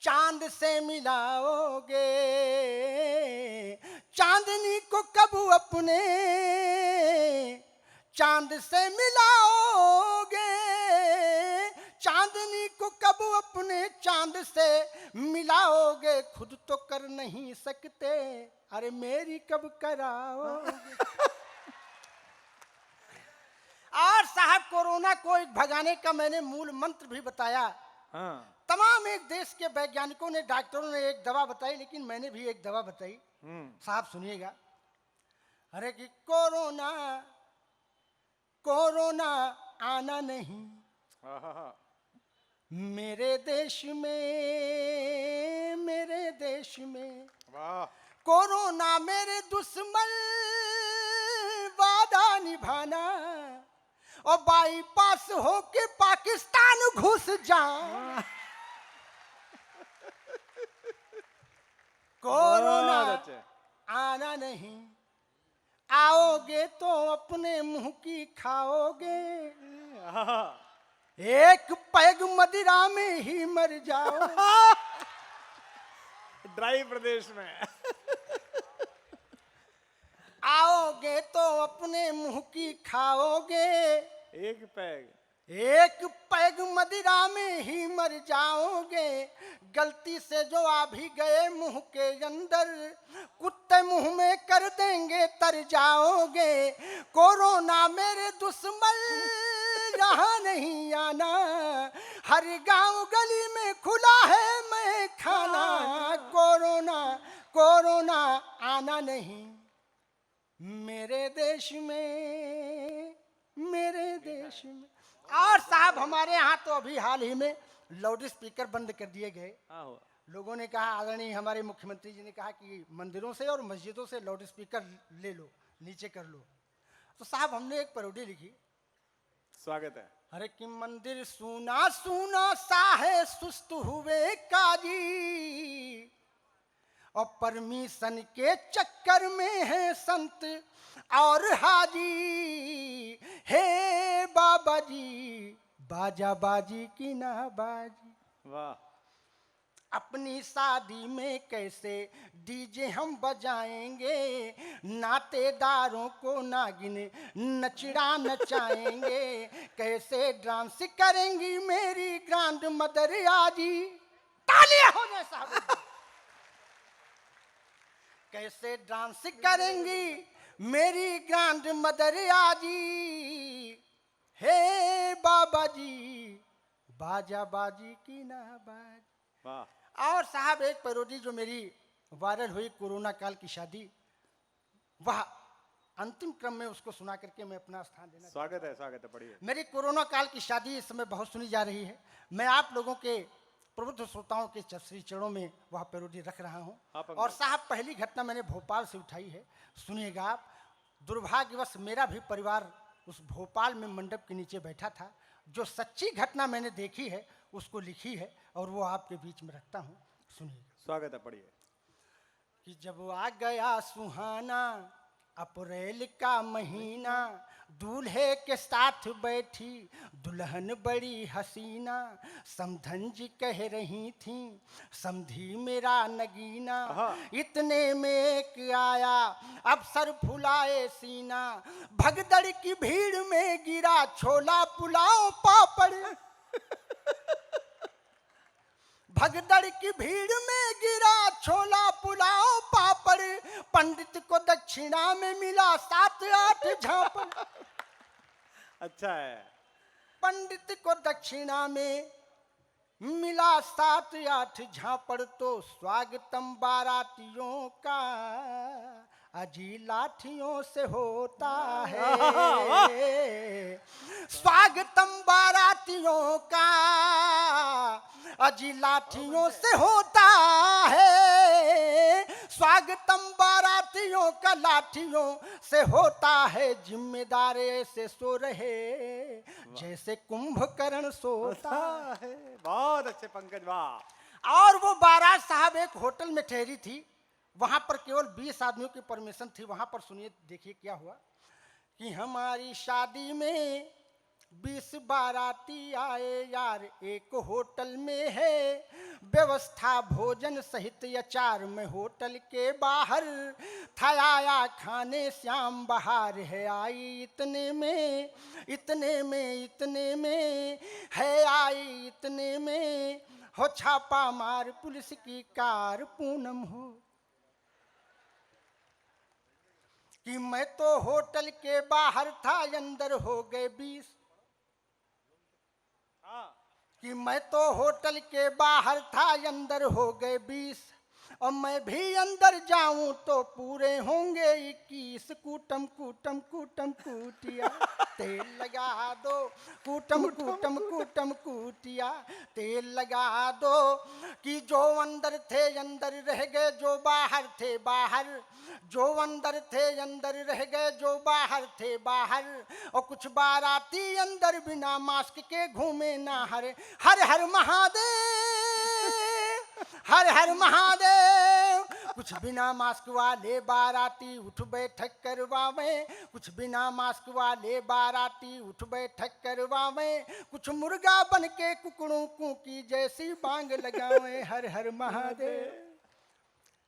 Speaker 4: चांद से मिलाओगे, चांदनी को कब अपने चांद से मिलाओगे, चांदनी को कब अपने चांद से मिलाओगे, खुद तो कर नहीं सकते, अरे मेरी कब कराओगे। और साहब कोरोना को भगाने का मैंने मूल मंत्र भी बताया। तमाम एक देश के वैज्ञानिकों ने, डॉक्टरों ने एक दवा बताई, लेकिन मैंने भी एक दवा बताई। साहब सुनिएगा। अरे कि कोरोना कोरोना आना नहीं मेरे देश में, मेरे देश में कोरोना मेरे दुश्मन, वादा निभाना और बाईपास होके पाकिस्तान घुस जाऊं। कोरोना आना नहीं, आओगे तो अपने मुंह की खाओगे। एक पैग मदिरा में ही मर जाओ।
Speaker 3: ड्राई प्रदेश में।
Speaker 4: आओगे तो अपने मुंह की खाओगे,
Speaker 3: एक पैग
Speaker 4: एक पैग मदिरा में ही मर जाओगे। गलती से जो आ भी गए मुंह के अंदर, कुत्ते मुंह में कर देंगे तर जाओगे। कोरोना मेरे दुश्मन यहाँ नहीं आना, हर गांव गली में खुला है मैं खाना। कोरोना कोरोना आना नहीं मेरे देश में, मेरे देश में। और साहब हमारे यहाँ तो अभी हाल ही में लाउड स्पीकर बंद कर दिए गए।
Speaker 3: हाँ हुआ।
Speaker 4: लोगों ने कहा, आदरणीय हमारे मुख्यमंत्री जी ने कहा कि मंदिरों से और मस्जिदों से लाउड स्पीकर ले लो, नीचे कर लो। तो साहब हमने एक पैरोडी लिखी।
Speaker 3: स्वागत है।
Speaker 4: अरे कि मंदिर सूना सूना सा है, सुस्त हुए काजी, और परमिशन के चक्कर में है संत और हाजी। हे बाबा जी बाजा बाजी की ना बाजी,
Speaker 3: वाह।
Speaker 4: अपनी शादी में कैसे डीजे हम बजाएंगे, नातेदारों को नागिन नचड़ा नचाएंगे। कैसे डांस करेंगी मेरी ग्रैंड मदर आजी, तालियां हो जाए साहब। कैसे डांस करेंगी मेरी ग्रैंड मदर आजी। हे बाबा जी बाजा बाजी की ना बाजी।
Speaker 3: वाह।
Speaker 4: और साहब एक पैरोडी जो मेरी वायरल हुई, कोरोना काल की शादी, वह अंतिम क्रम में उसको सुना करके मैं अपना स्थान देना।
Speaker 3: स्वागत है, पढ़िए।
Speaker 4: मेरी कोरोना काल की शादी इस समय बहुत सुनी जा रही है। मैं आप लोगों के प्रबुद्ध श्रोताओं के श्री चरणों में वह पैरोडी रख रहा हूँ। और साहब पहली घटना मैंने भोपाल से उठाई है, सुनिएगा आप। दुर्भाग्यवश मेरा भी परिवार उस भोपाल में मंडप के नीचे बैठा था। जो सच्ची घटना मैंने देखी है उसको लिखी है और वो आपके बीच में रखता हूँ, सुनिएगा।
Speaker 3: स्वागत है, पढ़िए।
Speaker 4: कि जब आ गया सुहाना अप्रैल का महीना, दूल्हे के साथ बैठी दुल्हन बड़ी हसीना। समधन जी कह रही थी समधी मेरा नगीना, इतने में एक आया अफसर फुलाए सीना। भगदड़ की भीड़ में गिरा छोला पुलाव पापड़, भगदड़ की भीड़ में गिरा छोला पुलाव पापड़। पंडित को दक्षिणा में मिला 7-8 झापड़।
Speaker 3: अच्छा है।
Speaker 4: पंडित को दक्षिणा में मिला 7-8 झापड़। तो स्वागतम बारातियों का अजी लाठियों से होता है। स्वागतम बारातियों का अजी लाठियों से होता है। स्वागतम बारातियों का लाठियों से होता है। जिम्मेदार ऐसे सो रहे जैसे कुंभकर्ण सोता है।
Speaker 3: बहुत अच्छे पंकज, वाह।
Speaker 4: और वो बारात साहब एक होटल में ठहरी थी। वहां पर केवल 20 आदमियों की परमिशन थी। वहां पर सुनिए, देखिए क्या हुआ कि हमारी शादी में 20 बाराती आए यार, एक होटल में है व्यवस्था भोजन सहित अचार में। होटल के बाहर था आया खाने श्याम बहार है आई। इतने में इतने में इतने में है आई। इतने में हो छापा मार पुलिस की कार पूनम हो। कि मैं तो होटल के बाहर था अंदर हो गए 20। कि मैं तो होटल के बाहर था अंदर हो गए 20। और मैं भी अंदर जाऊं तो पूरे होंगे 21। कूटम कूटम कूटम कूटिया तेल लगा दो। कूटम कूटम कूटम कूटिया तेल लगा दो। कि जो अंदर थे अंदर रह गए, जो बाहर थे बाहर। जो अंदर थे अंदर रह गए, जो बाहर थे बाहर। और कुछ बाराती अंदर बिना मास्क के घूमे ना हर हर हर महादेव, हर हर महादेव। कुछ बिना मास्क वाले बाराती उठ बैठक करवावे, कुछ बिना मास्क वाले बाराती उठ बैठक करवावे, कुछ मुर्गा बन के कुकड़ों की जैसी बांग लगावे। हर हर महादेव,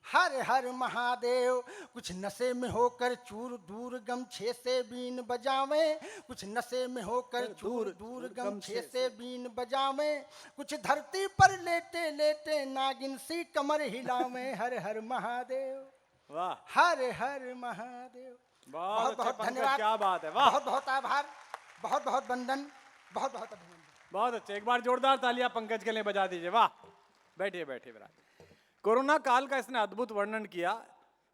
Speaker 4: हर हर महादेव। कुछ नशे में होकर चूर दूर गमछे से बीन बजावे, कुछ नशे में होकर चूर दूर गमछे से बीन बजावे, कुछ धरती पर लेटे लेटे नागिन सी कमर हिलावे। हर हर महादेव,
Speaker 3: वाह,
Speaker 4: हर हर महादेव।
Speaker 3: बहुत
Speaker 4: बहुत
Speaker 3: अच्छा पंकज,
Speaker 4: धन्यवाद,
Speaker 3: क्या बात है, वाह,
Speaker 4: बहुत बहुत आभार, बहुत बहुत वंदन, बहुत बहुत अभिनंदन।
Speaker 3: बहुत अच्छे। एक बार जोरदार तालियां पंकज के लिए बजा दीजिए। वाह, बैठिए बैठिए विराज। कोरोना काल का इसने अद्भुत वर्णन किया।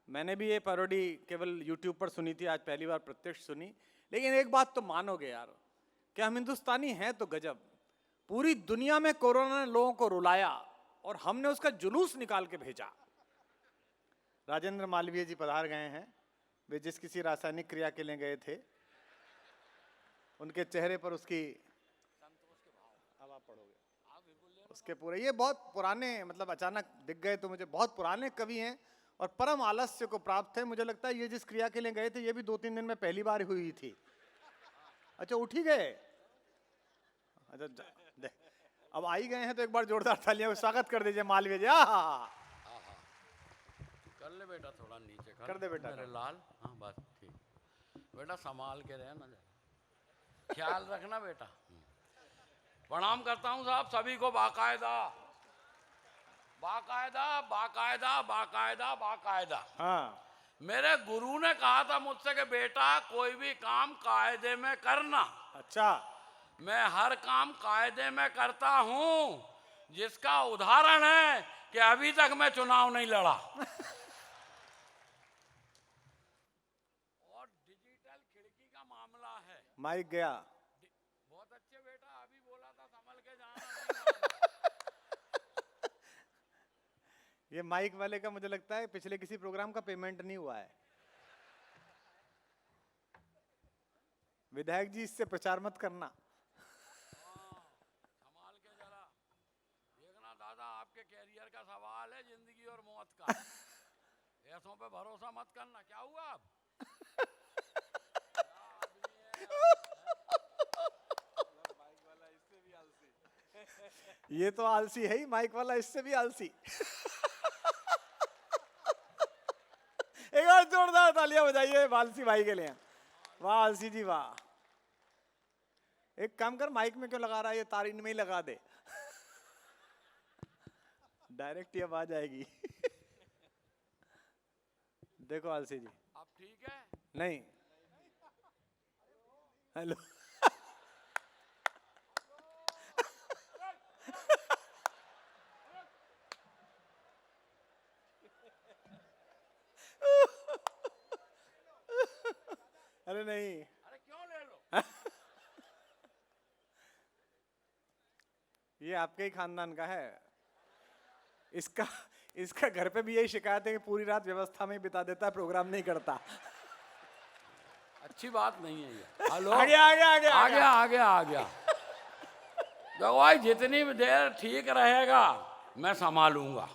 Speaker 3: मैंने भी ये पैरोडी केवल YouTube पर सुनी थी, आज पहली बार प्रत्यक्ष सुनी। लेकिन एक बात तो मानोगे यार कि हम हिंदुस्तानी हैं तो गजब। पूरी दुनिया में कोरोना ने लोगों को रुलाया और हमने उसका जुलूस निकाल के भेजा। राजेंद्र मालवीय जी पधार गए हैं। वे जिस किसी रासायनिक क्रिया के लिए गए थे, उनके चेहरे पर उसकी अब आप पढ़ोगे उसके पूरे, ये बहुत पुराने, मतलब अचानक दिख गए तो मुझे, बहुत पुराने कवि हैं और परम आलस्य को प्राप्त है। मुझे लगता है ये जिस क्रिया के लिए गए थे ये भी 2-3 दिन में पहली बार हुई थी। अच्छा, उठ ही गए। अच्छा, अब आ ही गए हैं तो एक बार जोरदार तालियां स्वागत कर दीजिए मालवीय जी।
Speaker 5: कर ले बेटा, थोड़ा नीचे
Speaker 3: कर दे बेटा,
Speaker 5: मेरे लाल। हाँ बस ठीक बेटा, संभाल के रहना जरा, ख्याल रखना बेटा। प्रणाम करता हूँ साहब सभी को, बाकायदा बाकायदा बाकायदा बाकायदा बाकायदा।
Speaker 3: हाँ,
Speaker 5: मेरे गुरु ने कहा था मुझसे कि बेटा कोई भी काम कायदे में करना।
Speaker 3: अच्छा,
Speaker 5: मैं हर काम कायदे में करता हूँ, जिसका उदाहरण है कि अभी तक मैं चुनाव नहीं लड़ा। और डिजिटल खिड़की का मामला है।
Speaker 3: माइक गया।
Speaker 5: बहुत अच्छे बेटा, अभी बोला था संभल के जाना।
Speaker 3: ये माइक वाले का मुझे लगता है पिछले किसी प्रोग्राम का पेमेंट नहीं हुआ है। विधायक जी, इससे प्रचार मत करना।
Speaker 5: संभाल के जरा देखना दादा, आपके कैरियर का सवाल है, जिंदगी और मौत का। ऐसों पे भरोसा मत करना। क्या हुआ अब?
Speaker 3: ये तो आलसी है ही, माइक वाला इससे भी आलसी। एक और जोरदार तालियां बजाइए आलसी भाई के लिए। वाह आलसी जी वाह। एक काम कर, माइक में क्यों लगा रहा है, ये तार इनमें ही लगा दे। डायरेक्ट ये आवाज आएगी। देखो आलसी जी,
Speaker 5: अब ठीक है?
Speaker 3: नहीं, हेलो। अरे नहीं,
Speaker 5: अरे क्यों ले लो।
Speaker 3: ये आपके ही खानदान का है। इसका घर पे भी यही शिकायत है कि पूरी रात व्यवस्था में ही बिता देता है, प्रोग्राम नहीं करता।
Speaker 5: अच्छी बात नहीं है ये। हेलो,
Speaker 3: आ गया आ गया आ गया
Speaker 5: आ गया आ गया आ गया। देखो भाई, जितनी देर ठीक रहेगा मैं संभालूंगा।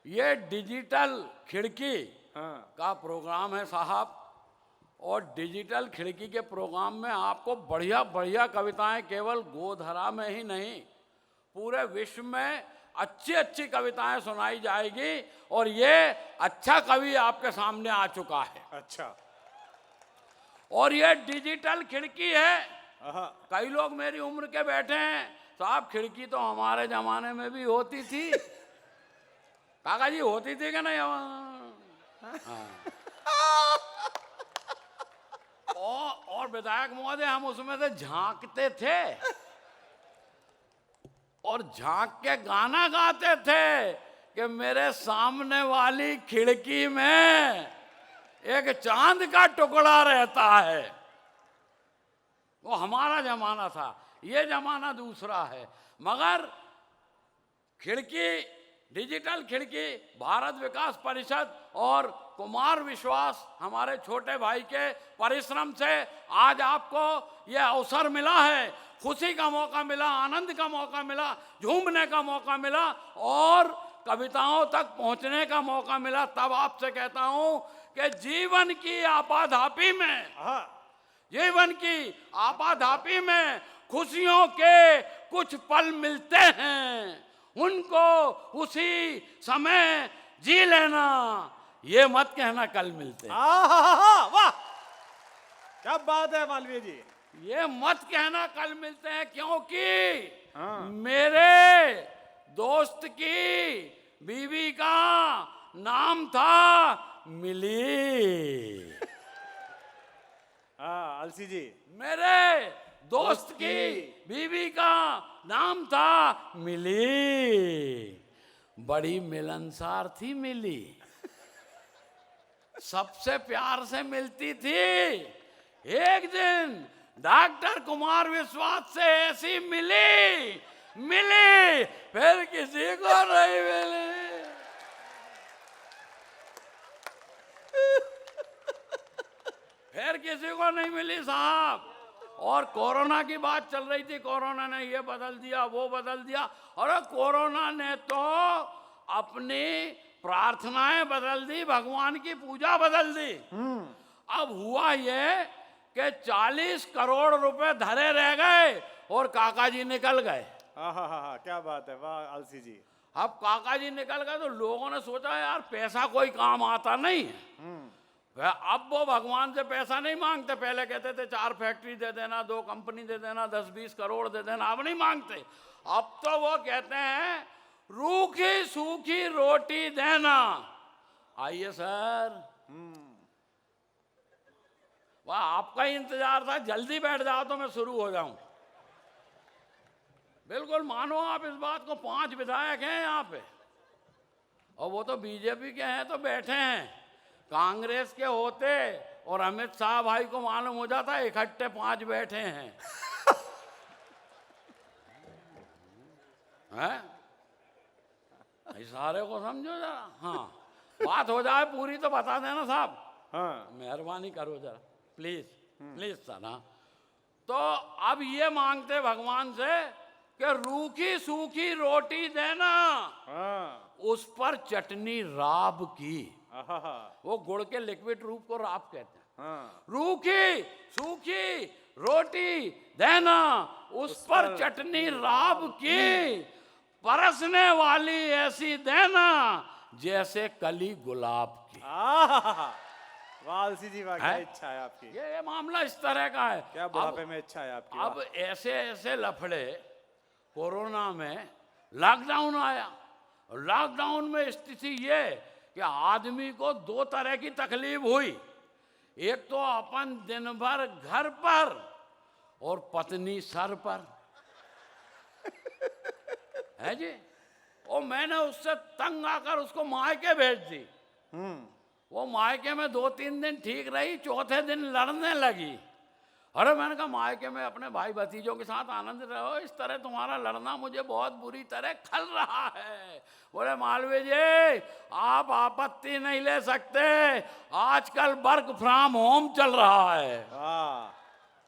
Speaker 5: ये डिजिटल खिड़की का प्रोग्राम है साहब, और डिजिटल खिड़की के प्रोग्राम में आपको बढ़िया बढ़िया कविताएं केवल गोधरा में ही नहीं, पूरे विश्व में अच्छी अच्छी कविताएं सुनाई जाएगी। और ये अच्छा कवि आपके सामने आ चुका है।
Speaker 3: अच्छा,
Speaker 5: और ये डिजिटल खिड़की है।
Speaker 3: आहा,
Speaker 5: कई लोग मेरी उम्र के बैठे हैं, साहब खिड़की तो हमारे जमाने में भी होती थी। काका जी होती थी क्या नहीं? हाँ। और विधायक महोदय, हम उसमें से झांकते थे और झांक के गाना गाते थे कि मेरे सामने वाली खिड़की में एक चांद का टुकड़ा रहता है। वो हमारा जमाना था, ये जमाना दूसरा है। मगर खिड़की, डिजिटल खिड़की, भारत विकास परिषद और कुमार विश्वास हमारे छोटे भाई के परिश्रम से आज आपको ये अवसर मिला है। खुशी का मौका मिला, आनंद का मौका मिला, झूमने का मौका मिला। और कविताओं तक पहुंचने का मौका मिला, तब आपसे कहता हूं कि जीवन की आपाधापी में, जीवन की आपाधापी में खुशियों के कुछ पल मिलते हैं, उनको उसी समय जी लेना, ये मत कहना कल मिलते हैं।
Speaker 3: वाह, क्या बात है मालवीय जी।
Speaker 5: ये मत कहना कल मिलते हैं, क्योंकि मेरे दोस्त की बीवी का नाम था मिली।
Speaker 3: अलसी जी,
Speaker 5: मेरे दोस्त की बीवी का नाम था मिली, बड़ी मिलनसार थी मिली, सबसे प्यार से मिलती थी। एक दिन डॉक्टर कुमार विश्वास से ऐसी मिली, फिर किसी को नहीं मिली। फिर किसी को नहीं मिली साहब। और कोरोना की बात चल रही थी, कोरोना ने ये बदल दिया, वो बदल दिया। अरे कोरोना ने तो अपनी प्रार्थनाएं बदल दी, भगवान की पूजा बदल दी। अब हुआ ये कि 40 करोड़ रुपए धरे रह गए और काका जी निकल गए।
Speaker 3: क्या बात है, वाह अलसी जी।
Speaker 5: अब काका जी निकल गए तो लोगों ने सोचा यार पैसा कोई काम आता नहीं है। अब वो भगवान से पैसा नहीं मांगते, पहले कहते थे 4 फैक्ट्री दे देना, 2 कंपनी दे देना, 10-20 करोड़ दे देना, अब नहीं मांगते। अब तो वो कहते हैं रूखी सूखी रोटी देना। आइए सर, वाह आपका ही इंतजार था, जल्दी बैठ जाओ तो मैं शुरू हो जाऊं। बिल्कुल मानो आप इस बात को, 5 विधायक हैं यहाँ पे और वो तो बीजेपी के हैं तो बैठे हैं। कांग्रेस के होते और अमित शाह भाई को मालूम हो जाता इकट्ठे 5 बैठे हैं। हैं? इशारे को समझो जरा। हाँ, बात हो जाए पूरी तो बता देना साहब।
Speaker 3: हाँ,
Speaker 5: मेहरबानी करो जरा, प्लीज प्लीज सर। हाँ, तो अब ये मांगते भगवान से कि रूखी सूखी रोटी देना, उस पर चटनी राब की। वो गुड़ के लिक्विड रूप को राब कहते हैं। रूखी सूखी रोटी देना, उस पर चटनी राब की, परसने वाली ऐसी देना जैसे कली गुलाब की।
Speaker 3: वाह अलसी जी, वाह क्या इच्छा है आपकी।
Speaker 5: ये मामला इस तरह का है।
Speaker 3: क्या बुढ़ापे में इच्छा है आपकी।
Speaker 5: अब ऐसे ऐसे लफड़े, कोरोना में लॉकडाउन आया, लॉकडाउन में स्थिति ये कि आदमी को 2 तरह की तकलीफ हुई। एक तो अपन दिन भर घर पर और पत्नी सर पर है जी। और मैंने उससे तंग आकर उसको मायके भेज दी। वो मायके में 2-3 दिन ठीक रही, चौथे दिन लड़ने लगी। अरे मैंने कहा मायके में अपने भाई भतीजों के साथ आनंद रहो, इस तरह तुम्हारा लड़ना मुझे बहुत बुरी तरह खल रहा है। बोले मालवीय जी आप आपत्ति नहीं ले सकते, आजकल वर्क फ्रॉम होम चल रहा है।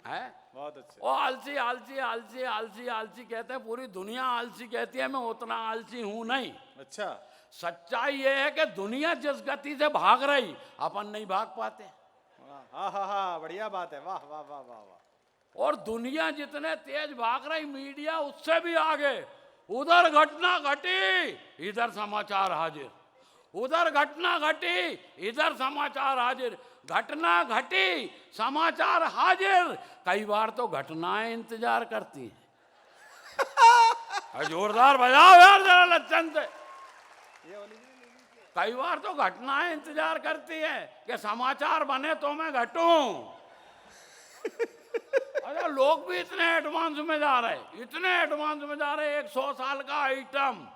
Speaker 5: है
Speaker 3: बहुत अच्छा।
Speaker 5: वो आलसी आलसी आलसी आलसी आलसी कहते हैं, पूरी दुनिया आलसी कहती है, मैं उतना आलसी हूं नहीं।
Speaker 3: अच्छा,
Speaker 5: सच्चाई ये है कि दुनिया जिस गति से भाग रही अपन नहीं भाग पाते।
Speaker 3: हाँ, बढ़िया बात है, वाह वाह वाह वाह वाह।
Speaker 5: और दुनिया जितने तेज भाग रही, मीडिया उससे भी आगे। उधर घटना घटी, इधर समाचार हाजिर, उधर घटना घटी, इधर समाचार हाजिर, घटना घटी, समाचार हाजिर। कई बार तो घटनाएं इंतजार करती हैं। जोरदार बजाओ यार जरा लच्चन से। कई बार तो घटनाएं इंतजार करती है कि समाचार बने तो मैं घटूं। अरे लोग भी इतने एडवांस में जा रहे, इतने एडवांस में जा रहे। 100 साल का आइटम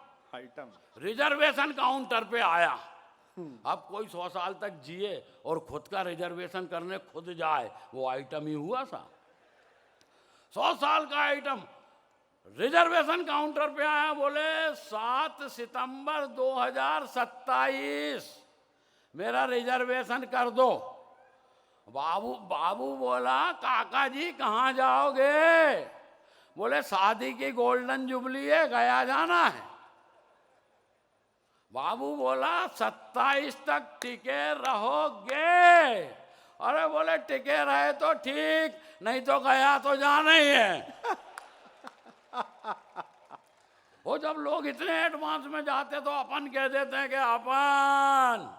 Speaker 5: रिजर्वेशन काउंटर पे आया। अब कोई 100 साल तक जिए और खुद का रिजर्वेशन करने खुद जाए, वो आइटम ही हुआ सा। 100 साल का आइटम रिजर्वेशन काउंटर पे आया, बोले 7 सितंबर 2027 मेरा रिजर्वेशन कर दो। बाबू बोला काका जी कहाँ जाओगे? बोले शादी की गोल्डन जुबली है, गया जाना है। बाबू बोला 27 तक टिके रहोगे। अरे बोले टिके रहे तो ठीक, नहीं तो गया तो जाना ही है। वो जब लोग इतने एडवांस में जाते तो अपन कह देते हैं कि अपन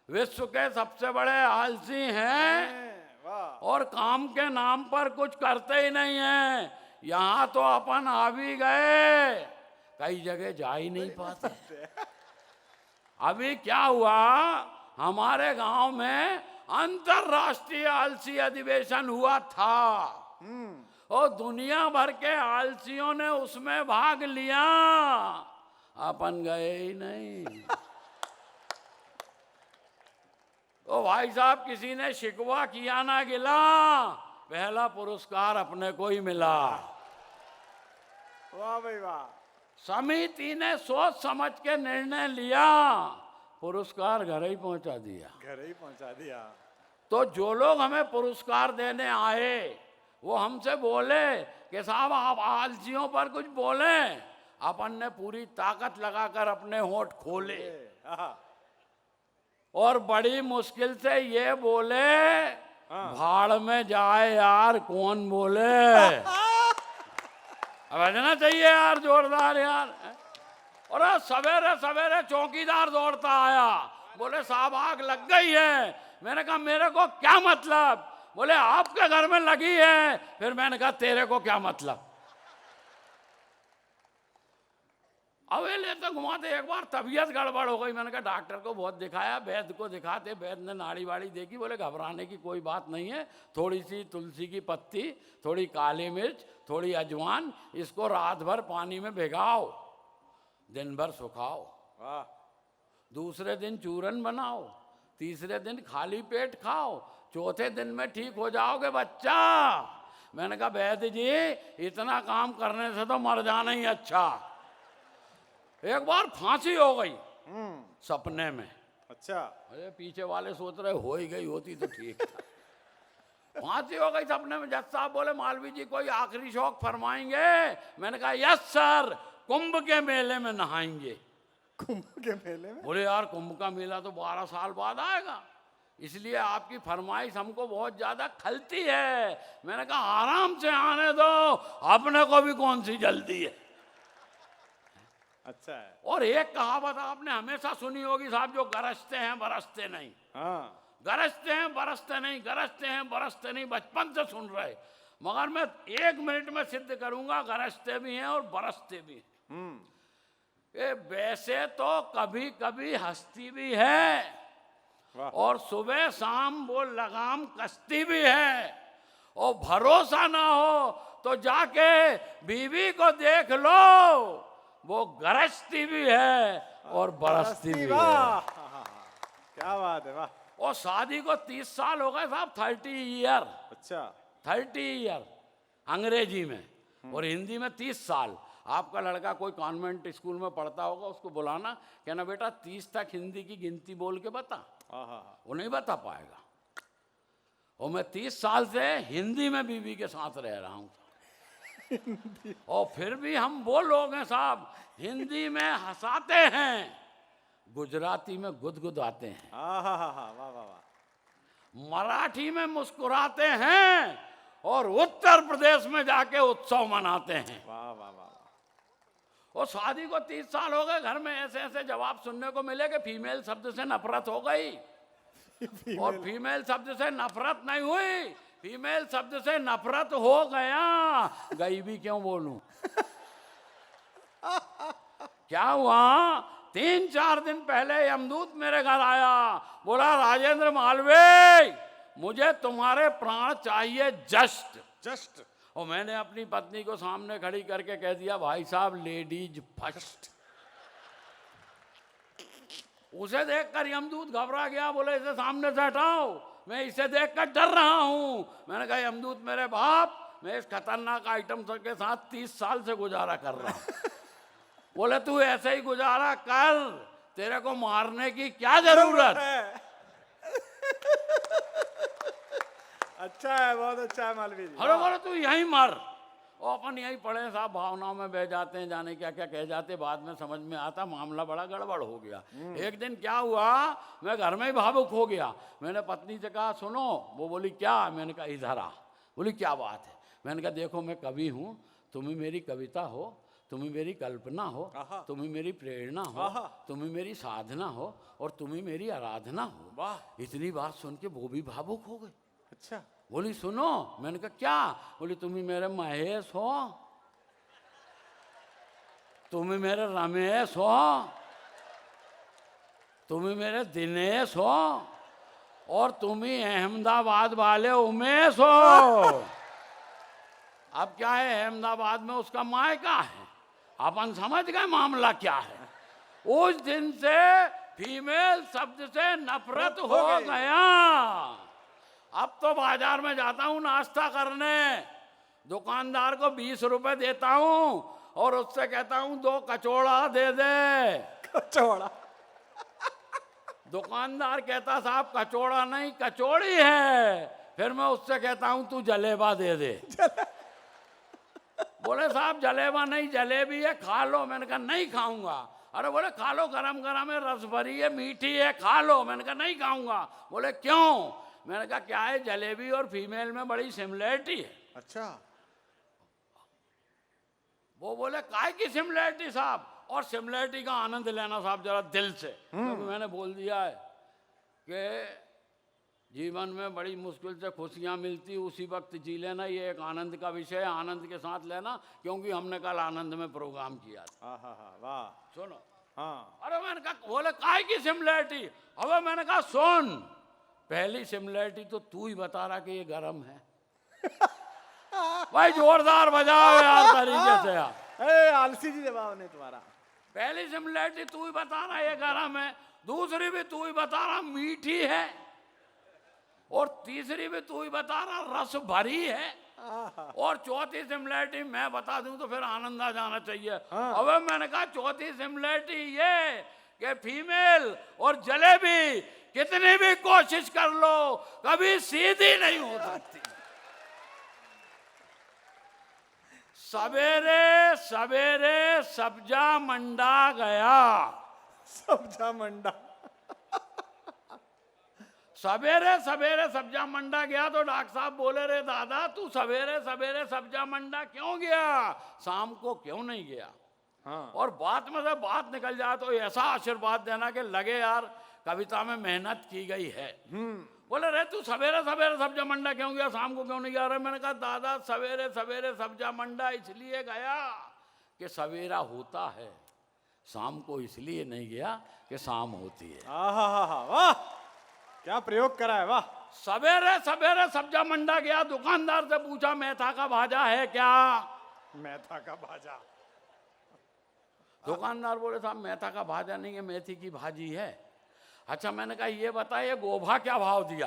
Speaker 5: विश्व के सबसे बड़े आलसी हैं और काम के नाम पर कुछ करते ही नहीं हैं। यहाँ तो अपन आ भी गए, कई जगह जा ही नहीं पाते। अभी क्या हुआ, हमारे गांव में अंतरराष्ट्रीय आलसी अधिवेशन हुआ था और दुनिया भर के आलसियों ने उसमें भाग लिया, अपन गए ही नहीं। तो भाई साहब किसी ने शिकवा किया ना गिला, पहला पुरस्कार अपने को ही मिला।
Speaker 1: वाह भाई वाह।
Speaker 5: समिति ने सोच समझ के निर्णय लिया, पुरस्कार घर ही पहुंचा दिया।
Speaker 1: घर ही पहुंचा दिया।
Speaker 5: तो जो लोग हमें पुरस्कार देने आए वो हमसे बोले कि साहब आप आलसियों पर कुछ बोले। अपन ने पूरी ताकत लगाकर अपने होंठ खोले और बड़ी मुश्किल से ये बोले, भाड़ में जाए यार कौन बोले। अब बजना चाहिए यार जोरदार यार। और सवेरे सवेरे चौकीदार दौड़ता आया, बोले साहब आग लग गई है। मैंने कहा मेरे को क्या मतलब। बोले आपके घर में लगी है। फिर मैंने कहा तेरे को क्या मतलब। अब ये लेते घुमाते एक बार तबीयत गड़बड़ हो गई। मैंने कहा डॉक्टर को बहुत दिखाया, वैद्य को दिखाते, वैद्य ने नाड़ी वाड़ी देखी, बोले घबराने की कोई बात नहीं है, थोड़ी सी तुलसी की पत्ती, थोड़ी काली मिर्च, थोड़ी अजवान, इसको रात भर पानी में भिगाओ, दिन भर सुखाओ, दूसरे दिन चूरन बनाओ, तीसरे दिन खाली पेट खाओ, चौथे दिन में ठीक हो जाओगे बच्चा। मैंने कहा वैद्य जी इतना काम करने से तो मर जाना ही अच्छा। एक बार फांसी हो गई सपने में।
Speaker 1: अच्छा।
Speaker 5: अरे पीछे वाले सोच रहे हो ही गई होती तो ठीक था। फांसी हो गई सपने में। जज साहब बोले मालवी जी कोई आखिरी शौक फरमाएंगे। मैंने कहा यस सर, कुंभ के मेले में नहाएंगे।
Speaker 1: कुंभ के मेले में?
Speaker 5: बोले यार कुंभ का मेला तो 12 साल बाद आएगा, इसलिए आपकी फरमाइश हमको बहुत ज्यादा खलती है। मैंने कहा आराम से आने दो, अपने को भी कौन सी जल्दी है।
Speaker 1: अच्छा है।
Speaker 5: और एक कहावत आपने हमेशा सुनी होगी साहब, जो गरजते हैं बरसते नहीं।
Speaker 1: हाँ।
Speaker 5: गरजते हैं बरसते नहीं, गरजते हैं बरसते नहीं, बचपन से सुन रहे। मगर मैं 1 मिनट में सिद्ध करूंगा, गरजते भी हैं और बरसते भी हैं। ये वैसे तो कभी कभी हंसती भी है और सुबह शाम वो लगाम कसती भी है। और भरोसा ना हो तो जाके बीवी को देख लो, वो गरजती भी है और बरसती भी है।
Speaker 1: क्या बात है, वाह।
Speaker 5: और शादी को 30 साल हो गए साहब, 30 ईयर।
Speaker 1: अच्छा।
Speaker 5: 30 ईयर अंग्रेजी में, और हिंदी में 30 साल। आपका लड़का कोई कॉन्वेंट स्कूल में पढ़ता होगा, उसको बुलाना, कहना बेटा 30 तक हिंदी की गिनती बोल के बता। वो नहीं बता पाएगा। और मैं 30 साल से हिंदी में बीवी के साथ रह रहा हूँ। और फिर भी हम वो लोग हैं साहब, हिंदी में हंसाते हैं, गुजराती में गुदगुदाते हैं,
Speaker 1: वाह वाह वाह।
Speaker 5: मराठी में मुस्कुराते हैं और उत्तर प्रदेश में जाके उत्सव मनाते हैं।
Speaker 1: वाह वाह वाह।
Speaker 5: और शादी को 30 साल हो गए, घर में ऐसे ऐसे जवाब सुनने को मिले कि फीमेल शब्द से नफरत हो गई। और फीमेल शब्द से नफरत नहीं हुई, फीमेल शब्द से नफरत हो गया। गई भी क्यों बोलूं। क्या हुआ, 3-4 दिन पहले यमदूत मेरे घर आया, बोला राजेंद्र मालवीय मुझे तुम्हारे प्राण चाहिए जस्ट।
Speaker 1: जस्ट।
Speaker 5: और मैंने अपनी पत्नी को सामने खड़ी करके कह दिया भाई साहब लेडीज फर्स्ट। उसे देखकर यमदूत घबरा गया, बोले इसे सामने से हटाओ, मैं इसे देखकर डर रहा हूं। मैंने कहा यमदूत मेरे बाप, मैं इस खतरनाक आइटम के साथ 30 साल से गुजारा कर रहा हूं। बोले तू ऐसे ही गुजारा कर, तेरे को मारने की क्या जरूरत है।
Speaker 1: अच्छा है, बहुत अच्छा है मालवीय जी।
Speaker 5: अरे बोले तू यहीं मर। और अपन यही पढ़े साहब, भावनाओं में बह जाते हैं, जाने क्या क्या कह जाते, बाद में समझ में आता मामला बड़ा गड़बड़ हो गया। एक दिन क्या हुआ, मैं घर में ही भावुक हो गया। मैंने पत्नी से कहा सुनो, वो बोली क्या, मैंने कहा इधर आ। बोली क्या बात है, मैंने कहा देखो मैं कवि हूँ, तुम ही मेरी कविता हो, तुम ही मेरी कल्पना हो, तुम ही मेरी प्रेरणा हो, तुम ही मेरी साधना हो, और तुम ही मेरी आराधना हो।
Speaker 3: वाह।
Speaker 5: इतनी बात सुन के वो भी भावुक हो गई।
Speaker 3: अच्छा।
Speaker 5: बोली सुनो, मैंने कहा क्या, बोली तुम ही मेरे महेश हो, तुम ही मेरे रमेश हो, तुम ही मेरे दिनेश हो, और तुम ही अहमदाबाद वाले उमेश हो। अब क्या है, अहमदाबाद में उसका मायका है, अपन समझ गए मामला क्या है। उस दिन से फीमेल शब्द से नफरत हो गया। अब तो बाजार में जाता हूँ नाश्ता करने, दुकानदार को 20 रुपए देता हूँ और उससे कहता हूँ 2 कचौड़ा दे दे।
Speaker 3: कचौड़ा?
Speaker 5: दुकानदार कहता साहब कचौड़ा नहीं कचौड़ी है। फिर मैं उससे कहता हूँ तू जलेबा दे दे। बोले साहब जलेबा नहीं जलेबी है, खा लो। मैंने कहा नहीं खाऊंगा। अरे बोले खा लो, गरम गरम है, रस भरी है, मीठी है, खा लो। मैंने कहा नहीं खाऊंगा। बोले क्यों? मैंने कहा क्या है, जलेबी और फीमेल में बड़ी सिमिलरिटी है।
Speaker 3: अच्छा।
Speaker 5: वो बोले काय की सिमिलरिटी साहब? और सिमिलरिटी का आनंद लेना साहब जरा दिल से, क्योंकि मैंने बोल दिया है कि जीवन में बड़ी मुश्किल से खुशियां मिलती, उसी वक्त जी लेना, ये एक आनंद का विषय है, आनंद के साथ लेना, क्योंकि हमने कल आनंद में प्रोग्राम किया था।
Speaker 3: वाह।
Speaker 5: सुनो।
Speaker 3: हाँ।
Speaker 5: अरे मैंने कहा, बोले काय की सिमिलरिटी? अब मैंने कहा सुन, पहली सिमिलरिटी तो तू ही बता रहा कि ये गर्म है। भाई जोरदार बजाओ यार तरीके से यार।
Speaker 3: आलसी जी जवाब नहीं तुम्हारा।
Speaker 5: पहली सिमिलरिटी तू ही बता रहा ये गर्म है, दूसरी भी तू ही बता रहा मीठी है, और तीसरी भी तू ही बता रहा रस भरी है, और चौथी सिमिलरिटी मैं बता दूं तो फिर आनंद आ जाना चाहिए। अब मैंने कहा चौथी सिमिलरिटी ये कि फीमेल और जलेबी कितनी भी कोशिश कर लो कभी सीधी नहीं हो सकती। सवेरे सवेरे सब्जा मंडा गया।
Speaker 3: सब्जा मंडा।
Speaker 5: सवेरे सवेरे सब्जा मंडा गया तो डॉक्टर साहब बोले रे दादा तू सवेरे सवेरे सब्जा मंडा क्यों गया, शाम को क्यों नहीं गया?
Speaker 3: हाँ।
Speaker 5: और बात में से बात निकल जाए तो ऐसा आशीर्वाद देना कि लगे यार कविता में मेहनत की गई है। बोले रे तू सवेरे सवेरे सब्जा मंडा क्यों गया, शाम को क्यों नहीं गया? रहे मैंने कहा दादा सवेरे सवेरे सब्जा मंडा इसलिए गया कि सवेरा होता है, शाम को इसलिए नहीं गया कि शाम होती है।
Speaker 3: वाह, क्या प्रयोग करा है, वाह।
Speaker 5: सवेरे सवेरे सब्जा मंडा गया, दुकानदार से पूछा मेथा का भाजा है क्या?
Speaker 3: मेथा का भाजा।
Speaker 5: दुकानदार बोले साहब मेथा का भाजा नहीं है, मेथी की भाजी है। अच्छा मैंने कहा ये बताइए गोभा क्या भाव दिया?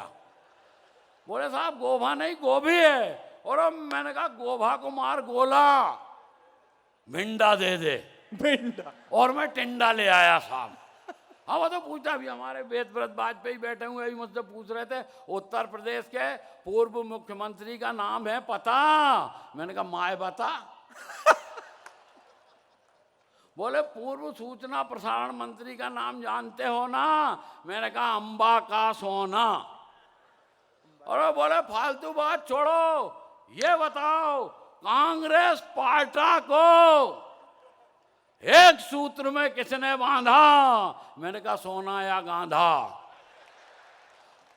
Speaker 5: बोले साहब गोभा नहीं गोभी है। और अब मैंने कहा गोभा को मार गोला, भिंडा दे दे।
Speaker 3: भिंडा।
Speaker 5: और मैं टिंडा ले आया साहब। हाँ वो तो पूछा भी, हमारे वेदव्रत वाजपेयी बैठे हुए अभी मुझसे पूछ रहे थे उत्तर प्रदेश के पूर्व मुख्यमंत्री का नाम है पता? मैंने कहा माए बता। बोले पूर्व सूचना प्रसारण मंत्री का नाम जानते हो ना? मैंने कहा अंबा का सोना। और बोले फालतू बात छोड़ो, ये बताओ कांग्रेस पार्टी को एक सूत्र में किसने बांधा? मैंने कहा सोना या गांधा।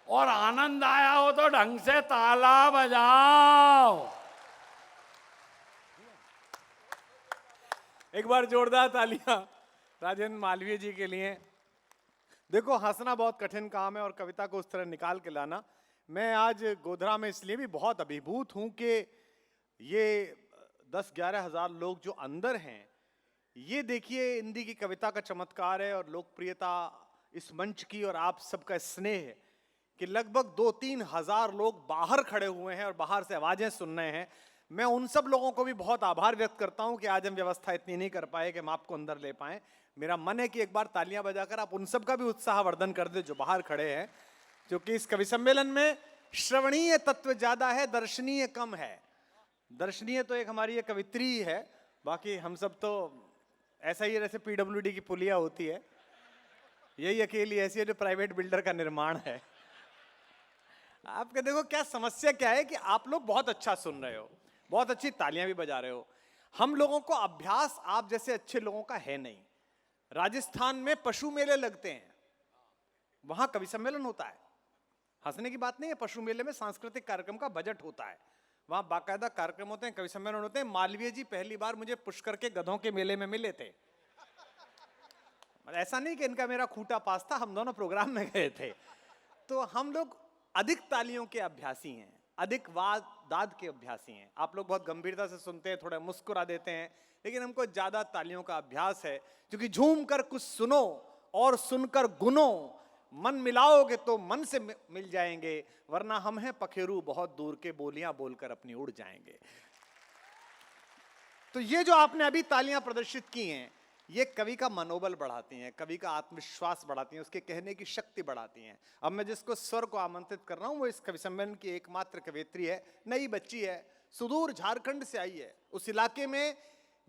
Speaker 5: और आनंद आया हो तो ढंग से ताला बजाओ।
Speaker 3: एक बार जोरदार तालियां राजेंद्र मालवीय जी के लिए। देखो हंसना बहुत कठिन काम है और कविता को उस तरह निकाल के लाना। मैं आज गोधरा में इसलिए भी बहुत अभिभूत हूं कि ये 10-11 हजार लोग जो अंदर हैं, ये देखिए हिंदी की कविता का चमत्कार है और लोकप्रियता इस मंच की और आप सबका स्नेह है कि लगभग 2-3 हजार लोग बाहर खड़े हुए हैं और बाहर से आवाजें सुन रहे हैं। मैं उन सब लोगों को भी बहुत आभार व्यक्त करता हूं कि आज हम व्यवस्था इतनी नहीं कर पाए कि हम आपको अंदर ले पाए। मेरा मन है कि एक बार तालियां बजाकर आप उन सब का भी उत्साहवर्धन कर दे जो बाहर खड़े हैं, क्योंकि इस कवि सम्मेलन में श्रवणीय तत्व ज्यादा है, दर्शनीय कम है। दर्शनीय तो एक हमारी ये कवित्री ही है, बाकी हम सब तो ऐसा ही है जैसे पीडब्ल्यूडी की पुलिया होती है, यही अकेली ऐसी है जो प्राइवेट बिल्डर का निर्माण है। आपके देखो क्या समस्या क्या है कि आप लोग बहुत अच्छा सुन रहे हो, बहुत अच्छी तालियां भी बजा रहे हो, हम लोगों को अभ्यास आप जैसे अच्छे लोगों का है नहीं। राजस्थान में पशु मेले लगते हैं, वहां कवि सम्मेलन होता है, हंसने की बात नहीं है। पशु मेले में सांस्कृतिक कार्यक्रम का बजट होता है, वहां बाकायदा कार्यक्रम होते हैं, कवि सम्मेलन होते हैं। मालवीय जी पहली बार मुझे पुष्कर के गधों के मेले में मिले थे। ऐसा नहीं कि इनका मेरा खूंटा पास था, हम दोनों प्रोग्राम में गए थे। तो हम लोग अधिक तालियों के अभ्यासी हैं, अधिक वाद दाद के अभ्यासी हैं। आप लोग बहुत गंभीरता से सुनते हैं, थोड़ा मुस्कुरा देते हैं, लेकिन हमको ज्यादा तालियों का अभ्यास है, क्योंकि झूम कर कुछ सुनो और सुनकर गुनो, मन मिलाओगे तो मन से मिल जाएंगे, वरना हम हैं पखेरू बहुत दूर के, बोलियां बोलकर अपनी उड़ जाएंगे। तो ये जो आपने अभी तालियां प्रदर्शित की हैं, ये कवि का मनोबल बढ़ाती हैं, कवि का आत्मविश्वास बढ़ाती हैं, उसके कहने की शक्ति बढ़ाती हैं। अब मैं जिसको स्वर को आमंत्रित कर रहा हूं वो इस कवि सम्मेलन की एकमात्र कवयित्री है, नई बच्ची है, सुदूर झारखंड से आई है, उस इलाके में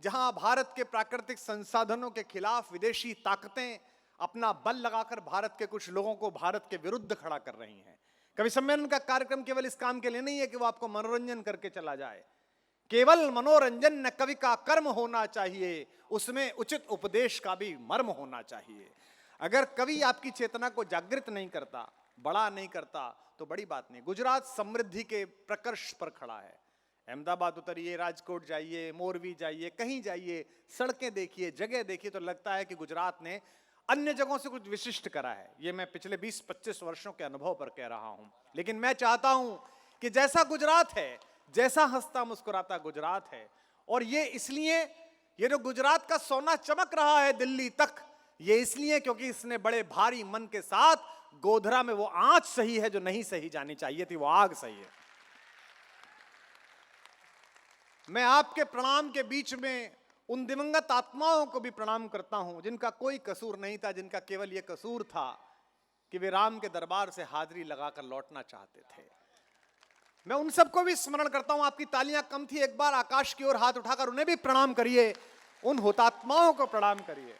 Speaker 3: जहां भारत के प्राकृतिक संसाधनों के खिलाफ विदेशी ताकतें अपना बल लगाकर भारत के कुछ लोगों को भारत के विरुद्ध खड़ा कर रही हैं। कवि सम्मेलन का कार्यक्रम केवल इस काम के लिए नहीं है कि वो आपको मनोरंजन करके चला जाए, केवल मनोरंजन न कवि का कर्म होना चाहिए, उसमें उचित उपदेश का भी मर्म होना चाहिए। अगर कवि आपकी चेतना को जागृत नहीं करता, बड़ा नहीं करता, तो बड़ी बात नहीं। गुजरात समृद्धि के प्रकर्ष पर खड़ा है, अहमदाबाद उतरिए, राजकोट जाइए, मोरवी जाइए, कहीं जाइए, सड़कें देखिए, जगह देखिए, तो लगता है कि गुजरात ने अन्य जगहों से कुछ विशिष्ट करा है। ये मैं पिछले 20-25 वर्षों के अनुभव पर कह रहा हूं। लेकिन मैं चाहता हूं कि जैसा गुजरात है, जैसा हंसता मुस्कुराता गुजरात है, और ये इसलिए, ये जो गुजरात का सोना चमक रहा है दिल्ली तक, ये इसलिए क्योंकि इसने बड़े भारी मन के साथ गोधरा में वो आंच सही है जो नहीं सही जानी चाहिए थी, वो आग सही है। मैं आपके प्रणाम के बीच में उन दिवंगत आत्माओं को भी प्रणाम करता हूं जिनका कोई कसूर नहीं था, जिनका केवल यह कसूर था कि वे राम के दरबार से हाजिरी लगाकर लौटना चाहते थे। मैं उन सबको भी स्मरण करता हूं। आपकी तालियां कम थी, एक बार आकाश की ओर हाथ उठाकर उन्हें भी प्रणाम करिए, उन हुतात्माओं को प्रणाम करिए।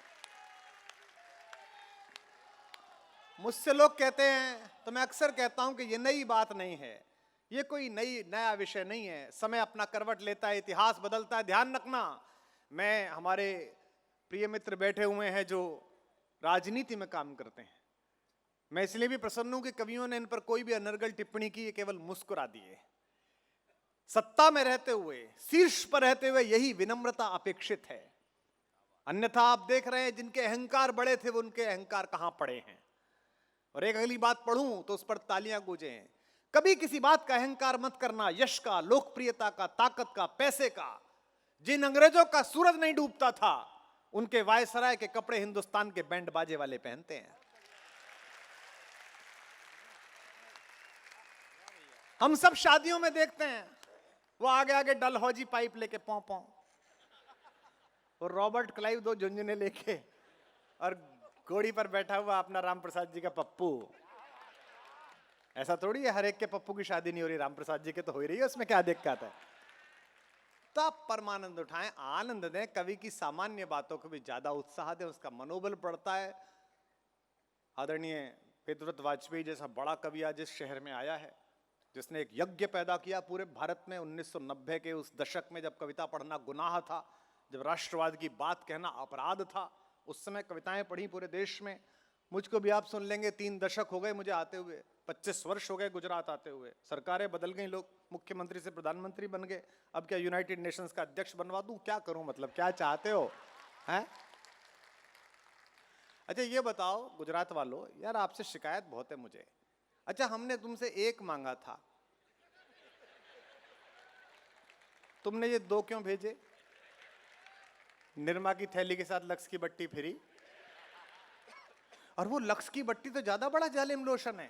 Speaker 3: मुझसे लोग कहते हैं, तो मैं अक्सर कहता हूं कि ये नई बात नहीं है, ये कोई नया विषय नहीं है। समय अपना करवट लेता है, इतिहास बदलता है। ध्यान रखना, मैं, हमारे प्रिय मित्र बैठे हुए हैं जो राजनीति में काम करते हैं, मैं इसलिए भी प्रसन्न हूं कि कवियों ने इन पर कोई भी अनर्गल टिप्पणी की, केवल मुस्कुरा दिए। सत्ता में रहते हुए, शीर्ष पर रहते हुए यही विनम्रता अपेक्षित है। अन्यथा आप देख रहे हैं जिनके अहंकार बड़े थे वो उनके अहंकार कहां पड़े हैं। और एक अगली बात पढ़ूं तो उस पर तालियां गूंजे। कभी किसी बात का अहंकार मत करना, यश का, लोकप्रियता का, ताकत का, पैसे का। जिन अंग्रेजों का सूरज नहीं डूबता था, उनके वायसराय के कपड़े हिंदुस्तान के बैंड बाजे वाले पहनते हैं। हम सब शादियों में देखते हैं, वो आगे आगे डलहौजी पाइप लेके पौ पौ, और रॉबर्ट क्लाइव 2 झुंझुने लेके, और घोड़ी पर बैठा हुआ अपना राम प्रसाद जी का पप्पू। ऐसा थोड़ी है हर एक के पप्पू की शादी नहीं हो रही, राम प्रसाद जी के तो हो ही रही है, उसमें क्या दिक्कत है। तो आप परमानंद उठाएं, आनंद दें, कवि की सामान्य बातों को भी ज्यादा उत्साह दें, उसका मनोबल बढ़ता है। आदरणीय पेटव्रत वाजपेयी जैसा बड़ा कवि आज इस शहर में आया है, जिसने एक यज्ञ पैदा किया पूरे भारत में। 1990 के उस दशक में जब कविता पढ़ना गुनाह था, जब राष्ट्रवाद की बात कहना अपराध था, उस समय कविताएं पढ़ी पूरे देश में। मुझको भी आप सुन लेंगे, 3 दशक हो गए मुझे आते हुए, 25 वर्ष हो गए गुजरात आते हुए। सरकारें बदल गई, लोग मुख्यमंत्री से प्रधानमंत्री बन गए। अब क्या यूनाइटेड नेशंस का अध्यक्ष बनवा दूं? क्या करूं, मतलब क्या चाहते हो हैं? अच्छा ये बताओ गुजरात वालों, यार आपसे शिकायत बहुत है मुझे। अच्छा हमने तुमसे 1 मांगा था, तुमने ये 2 क्यों भेजे? निरमा की थैली के साथ लक्स की बट्टी फ्री, और वो लक्स की बट्टी तो ज्यादा बड़ा जालिम लोशन है,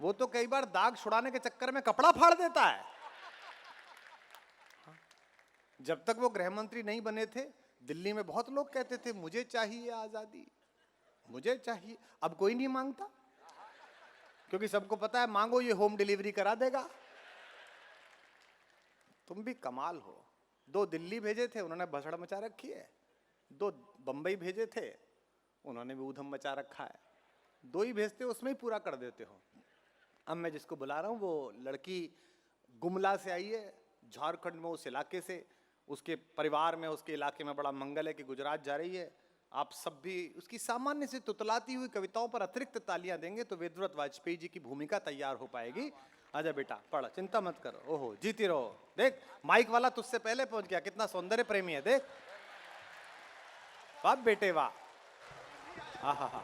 Speaker 3: वो तो कई बार दाग छुड़ाने के चक्कर में कपड़ा फाड़ देता है। जब तक वो गृह मंत्री नहीं बने थे, दिल्ली में बहुत लोग कहते थे मुझे चाहिए आजादी, मुझे चाहिए। अब कोई नहीं मांगता, क्योंकि सबको पता है मांगो ये होम डिलीवरी करा देगा।
Speaker 1: तुम भी कमाल हो। 2 दिल्ली भेजे थे, उन्होंने भसड़ मचा रखी है। 2 बंबई भेजे थे, उन्होंने भी ऊधम मचा रखा है। 2 ही भेजते हो, उसमें ही पूरा कर देते हो। अब मैं जिसको बुला रहा हूँ वो लड़की गुमला से आई है, झारखंड में, उस इलाके से। उसके परिवार में, उसके इलाके में बड़ा मंगल है कि गुजरात जा रही है। आप सब भी उसकी सामान्य से तुतलाती हुई कविताओं पर अतिरिक्त तालियां देंगे तो विधिवत वाजपेयी जी की भूमिका तैयार हो पाएगी। आजा बेटा, पढ़, चिंता मत करो। ओहो, जीती रहो। देख, माइक वाला तुझसे पहले पहुंच गया, कितना सौंदर्य प्रेमी है, देख। वाह बेटे वाह। हा,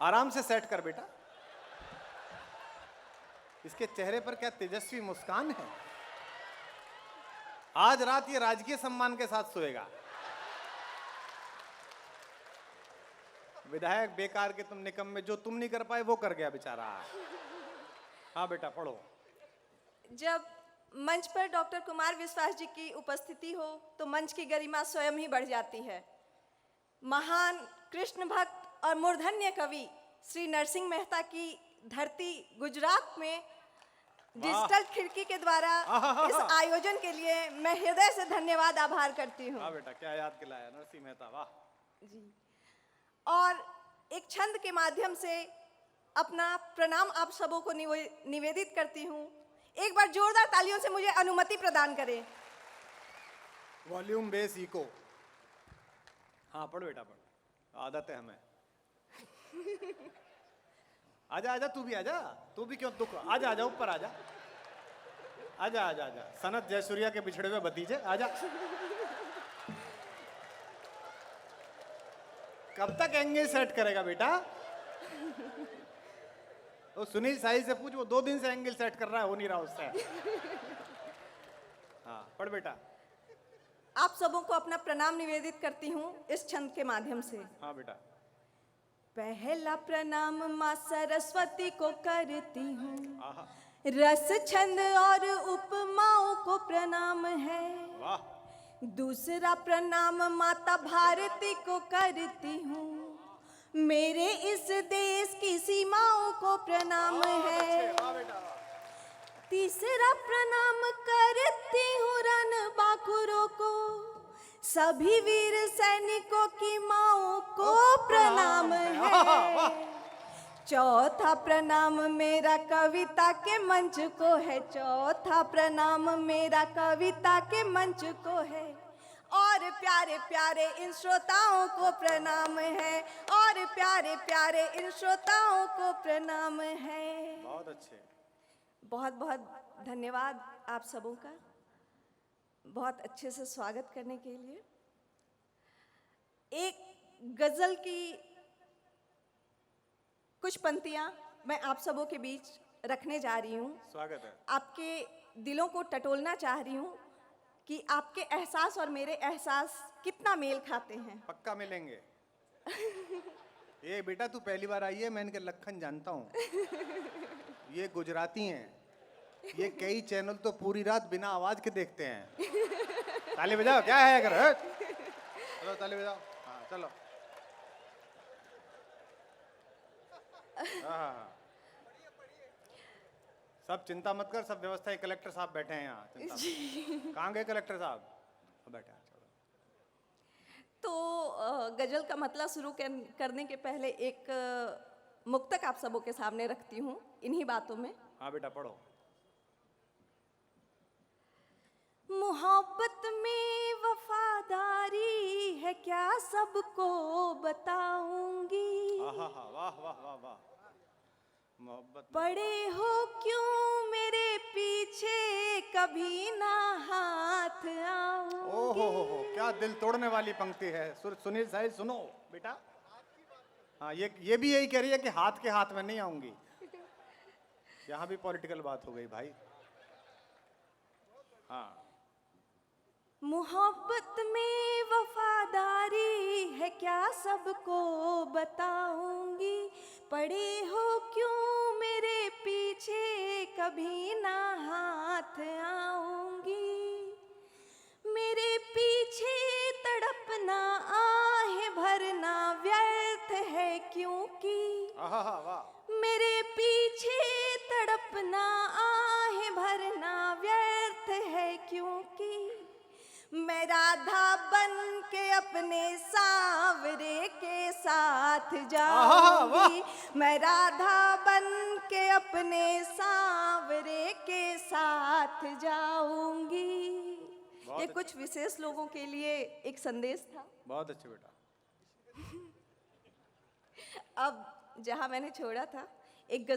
Speaker 1: आराम से सेट कर बेटा। इसके चेहरे पर क्या तेजस्वी मुस्कान है। आज रात ये राजकीय सम्मान के साथ सोएगा। विधायक बेकार के तुम निकम्मे, जो तुम नहीं कर पाए वो कर गया बेचारा। हाँ बेटा पढ़ो।
Speaker 6: जब मंच पर डॉक्टर कुमार विश्वास जी की उपस्थिति हो तो मंच की गरिमा स्वयं ही बढ़ जाती है। महान कृष्ण भक्त और मूर्धन्य कवि श्री नरसिंह मेहता की धरती गुजरात में डिजिटल खिड़की के द्वारा इस आयोजन के लिए मैं हृदय से धन्यवाद आभार करती हूँ।
Speaker 1: हाँ बेटा, क्या याद दिलाया नरसिंह मेहता, वाह
Speaker 6: जी। और एक छंद के माध्यम से अपना प्रणाम आप सबों को निवेदित करती हूँ। एक बार जोरदार तालियों से मुझे अनुमति प्रदान करें।
Speaker 1: Volume bass echo. हाँ पढ़ बेटा पढ़, आदत है हमें। आजा आजा, तू भी आजा, तू भी क्यों दुख, आजा आजा ऊपर आजा, आजा आजा आजा, सनत जयसूर्या के बिछड़े हुए भतीजे, आजा। कब तक एंगल सेट करेगा बेटा? वो सुनील साहिल से पूछ, वो 2 दिन से एंगल सेट कर रहा है, हो नहीं रहा उससे। हाँ पढ़ बेटा।
Speaker 6: आप सबों को अपना प्रणाम निवेदित करती हूँ इस छंद के माध्यम से।
Speaker 1: हाँ बेटा।
Speaker 6: पहला प्रणाम माँ सरस्वती को करती हूँ,
Speaker 1: आहा,
Speaker 6: रस छंद और उपमाओं को प्रणाम है।
Speaker 1: वाह।
Speaker 6: दूसरा प्रणाम माता भारती को करती हूँ, मेरे इस देश की सीमाओं को प्रणाम है। तीसरा प्रणाम करती हूँ रणबांकुरों को, सभी वीर सैनिकों की माओं को प्रणाम है। चौथा प्रणाम मेरा कविता के मंच को है, चौथा प्रणाम मेरा कविता के मंच को है। और प्यारे प्यारे इन श्रोताओं को प्रणाम है, और प्यारे प्यारे इन श्रोताओं को प्रणाम है।
Speaker 1: बहुत अच्छे।
Speaker 6: बहुत बहुत धन्यवाद आप सबों का, बहुत अच्छे से स्वागत करने के लिए। एक गजल की कुछ पंक्तियां मैं आप सबों के बीच रखने जा रही हूँ।
Speaker 1: स्वागत है।
Speaker 6: आपके दिलों को टटोलना चाह रही हूँ कि आपके एहसास और मेरे एहसास कितना मेल खाते हैं।
Speaker 1: पक्का मिलेंगे। ये बेटा तू पहली बार आई है, मैं इनके लखन जानता हूँ। ये गुजराती हैं, ये कई चैनल तो पूरी रात बिना आवाज के देखते हैं। ताली बजाओ, क्या है अगर? चलो ताली बजाओ। हाँ चलो। हाँ सब चिंता मत कर, सब व्यवस्था है। कलेक्टर साहब बैठे हैं यहाँ। कहाँ गए कलेक्टर साहब? बैठे हैं।
Speaker 6: तो गजल का मतलब शुरू करने के पहले एक मुक्तक आप सबों के सामने रखती हूँ इन्हीं बातों में।
Speaker 1: हाँ बेटा पढ़ो।
Speaker 6: मोहब्बत में वफादारी है क्या सबको बताऊंगी।
Speaker 1: वाह वाह वाह वाह वाह। मोहब्बत
Speaker 6: पड़े हो क्यों मेरे पीछे, कभी ना हाथ आऊंगी।
Speaker 1: ओहो, क्या दिल तोड़ने वाली पंक्ति है। सुनील साहिल सुनो बेटा। हाँ ये भी यही कह रही है कि हाथ के हाथ में नहीं आऊंगी। यहाँ भी पॉलिटिकल बात हो गई भाई। हाँ।
Speaker 6: मोहब्बत में वफादारी है क्या सबको बताऊंगी। पड़े हो क्यों मेरे पीछे, कभी ना हाथ आऊंगी। मेरे पीछे तड़पना आहें भरना व्यर्थ है क्योंकि, मेरे पीछे तड़पना आहें भरना व्यर्थ है क्योंकि मैं राधा बन के अपने सांवरे के साथ जाऊंगी, मैं राधा बन के अपने सांवरे के साथ जाऊंगी। ये कुछ विशेष लोगों के लिए एक संदेश था।
Speaker 3: बहुत अच्छे बेटा।
Speaker 6: अब जहां मैंने छोड़ा था, एक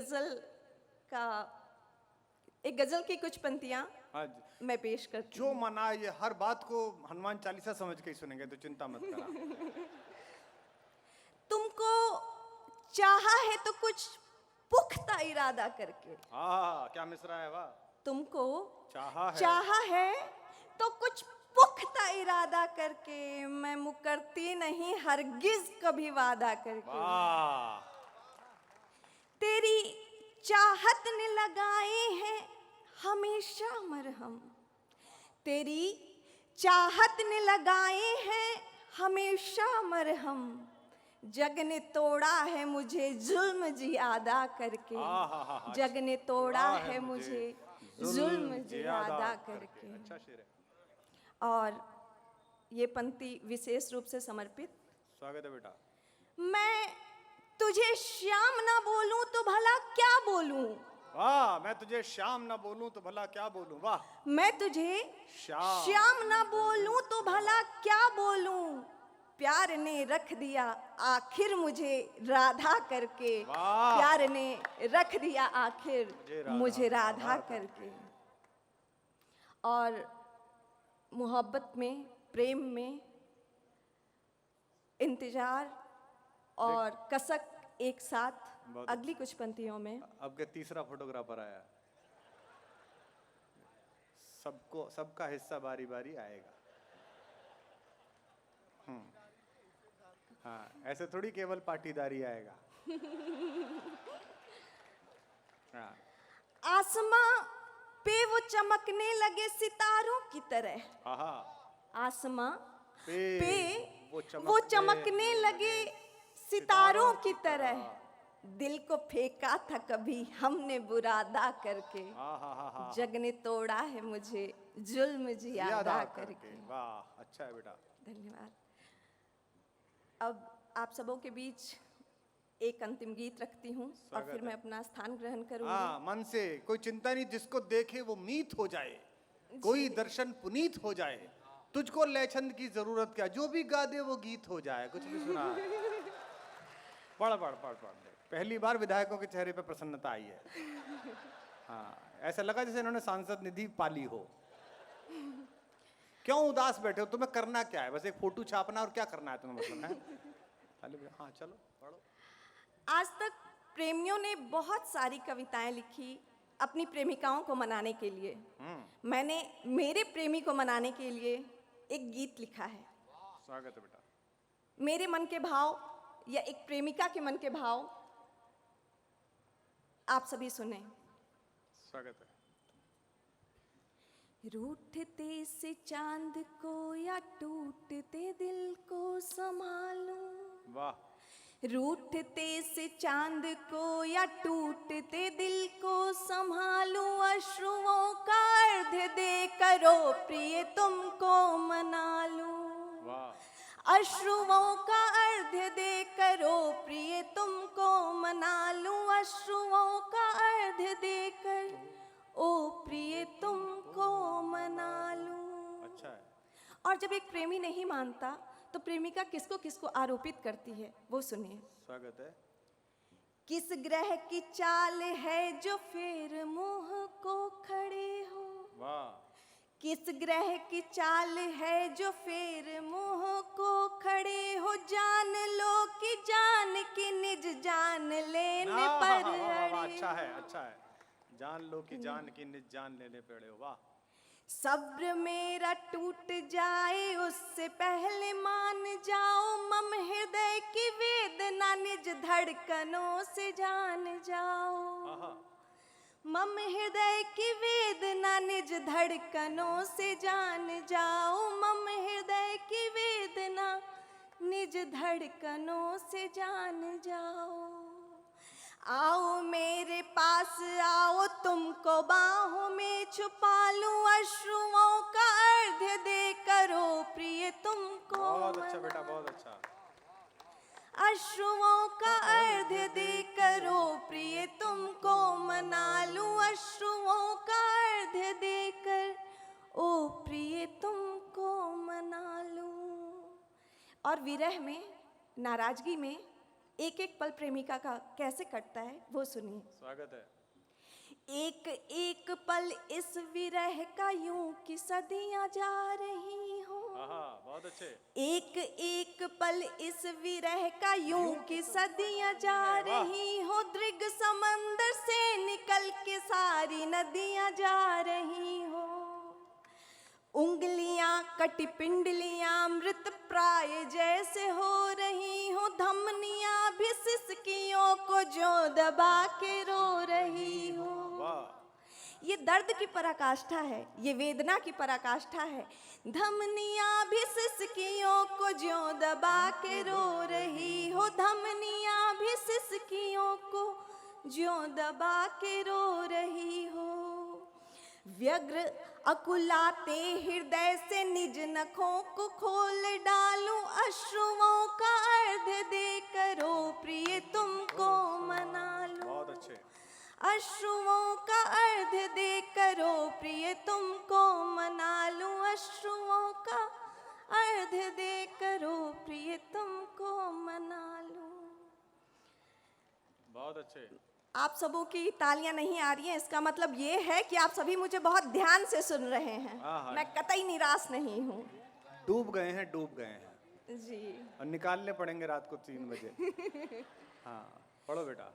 Speaker 6: गजल की कुछ पंक्तियां
Speaker 3: हाँ,
Speaker 6: मैं पेश करती
Speaker 1: जो मना ये हर बात को हनुमान चालीसा समझ के ही सुनेंगे, तो चिंता मत करा।
Speaker 6: तुमको चाहा है तो कुछ पुख्ता इरादा करके,
Speaker 3: हाँ क्या मिसरा है वाह।
Speaker 6: तुमको
Speaker 3: चाहा है
Speaker 6: तो कुछ पुख्ता इरादा करके, मैं मुकरती नहीं हरगिज कभी वादा करके।
Speaker 3: वाह।
Speaker 6: तेरी चाहत ने लगाए हैं हमेशा मरहम, तेरी चाहत ने लगाए हैं हमेशा मरहम, जग ने तोड़ा है मुझे जुल्म जियादा करके, जग ने तोड़ा है मुझे जुल्म जियादा करके।
Speaker 3: अच्छा शेर है।
Speaker 6: और ये पंक्ति विशेष रूप से समर्पित।
Speaker 3: स्वागत है बेटा।
Speaker 6: मैं तुझे श्याम ना बोलूं तो भला क्या बोलूं,
Speaker 3: वाह। मैं तुझे श्याम ना बोलूं तो भला क्या बोलूं, वाह।
Speaker 6: मैं तुझे श्याम ना बोलूं तो भला क्या बोलूं, प्यार ने रख दिया आखिर मुझे राधा करके, प्यार ने रख दिया आखिर मुझे राधा करके। और मोहब्बत में, प्रेम में, इंतजार और कसक एक साथ अगली कुछ पंक्तियों में।
Speaker 3: अब के तीसरा फोटोग्राफर आया। सबका हिस्सा बारी बारी आएगा। हाँ, ऐसे थोड़ी केवल पाटीदारी आएगा। हाँ।
Speaker 6: आसमां पे वो चमकने लगे सितारों की तरह, आसमां पे वो चमकने लगे सितारों की तरह, दिल को फेंका था कभी हमने बुरादा करके, जग ने तोड़ा है मुझे जुल्म जियादा करके।
Speaker 3: वाह, अच्छा है बेटा।
Speaker 6: धन्यवाद। अब आप सबों के बीच एक अंतिम गीत रखती हूँ और फिर मैं अपना स्थान ग्रहण करूँगी।
Speaker 1: हाँ, मन से कोई चिंता नहीं, जिसको देखे वो मीत हो जाए, कोई दर्शन पुनीत हो जाए, तुझको लयछंद की जरूरत क्या, जो भी गा दे वो गीत हो जाए। कुछ भी सुना पढ़ पहली बार विधायकों के चेहरे पे प्रसन्नता आई है। हाँ, ऐसा लगा जैसे इन्होंने सांसद निधि पाली हो। क्यों उदास बैठे हो, तुम्हें करना क्या है? बस एक फोटो छापना और क्या करना है तुम्हें, मतलब है? हाँ चलो पढ़ो।
Speaker 6: आज तक प्रेमियों ने बहुत सारी कविताएं लिखी अपनी प्रेमिकाओं को मनाने के लिए। मैंने मेरे प्रेमी को मनाने के लिए एक गीत लिखा है।
Speaker 3: स्वागत है बेटा।
Speaker 6: मेरे मन के भाव या एक प्रेमिका के मन के भाव आप सभी सुने।
Speaker 3: स्वागत है।
Speaker 6: रूठते से चांद को या टूटते दिल को संभालूं,
Speaker 3: वाह।
Speaker 6: रूठते से चांद को या टूटते दिल को संभालूं, अश्रुओं का अर्ध दे करो प्रिय तुमको मना लूं,
Speaker 3: वाह।
Speaker 6: अश्रुओं का अर्ध दे करो प्रिय तुमको मना लूं, अश्रुओं का अर्ध देकर ओ प्रिय तुमको मना लूं।
Speaker 3: अच्छा है।
Speaker 6: और जब एक प्रेमी नहीं मानता तो प्रेमिका किसको किसको आरोपित करती है, वो सुनिए।
Speaker 3: स्वागत है।
Speaker 6: किस ग्रह की चाल है जो फिर मुंह को खड़े हो,
Speaker 3: वाह।
Speaker 6: किस ग्रह की चाल है जो फिर मुंह को खड़े हो, जान लो कि जान की निज जान लेने पर अड़े।
Speaker 3: अच्छा है, अच्छा है। जान लो कि जान की निज जान लेने पड़े हो, वाह।
Speaker 6: सब्र मेरा टूट जाए उससे पहले मान जाओ, मम हृदय की वेदना निज धड़कनों से जान जाओ, मम हृदय की वेदना निज धड़कनों से जान जाओ, मम हृदय की वेदना निज धड़कनों से जान जाओ। आओ मेरे पास आओ तुमको बाहों में छुपा लूं, अश्रुओं का अर्घ्य दे करो प्रिय तुमको
Speaker 3: बहुत अच्छा बेटा, बहुत अच्छा।
Speaker 6: अश्रुओं का अर्घ्य दे करो प्रिय तुमको मना लूं, अश्रुओं का अर्घ्य देकर ओ प्रिय तुमको मना लूं। और विरह में, नाराजगी में एक एक पल प्रेमिका का कैसे कटता है वो सुनिए।
Speaker 3: स्वागत है।
Speaker 6: एक एक पल इस विरह का यूं कि सदियां जा रही हो,
Speaker 3: बहुत अच्छे।
Speaker 6: एक एक पल इस विरह का यूं कि सदियां जा रही हो, दृग समंदर से निकल के सारी नदियां जा रही हो, उंगलियां कटी पिंडलियां मृत प्राय जैसे हो रही हो, धमनियां भी सिसकियों को जो दबा के रो रही हो। ये दर्द की पराकाष्ठा है, ये वेदना की पराकाष्ठा है। धमनियां भी सिसकियों को जो दबा के रो रही हो, धमनियां भी सिसकियों को जो दबा के रो रही हो। व्यग्र अकुलाते हृदय से निज नखों को खोल डालूं, अश्रुओं का अर्घ्य दे करो प्रिय तुमको मना लूं।
Speaker 3: बहुत अच्छे।
Speaker 6: अश्रुओं का अर्घ्य दे करो प्रिय तुमको मना लूं, अश्रुओं का अर्घ्य दे करो प्रिय तुमको मना लूं।
Speaker 3: बहुत अच्छे।
Speaker 6: आप सबों की तालियां नहीं आ रही हैं, इसका मतलब ये है कि आप सभी मुझे बहुत ध्यान से सुन रहे हैं। मैं कतई निराश नहीं हूँ।
Speaker 3: डूब गए हैं, डूब गए हैं
Speaker 6: जी।
Speaker 3: और निकालने पड़ेंगे रात को 3 बजे। हाँ, पढ़ो बेटा।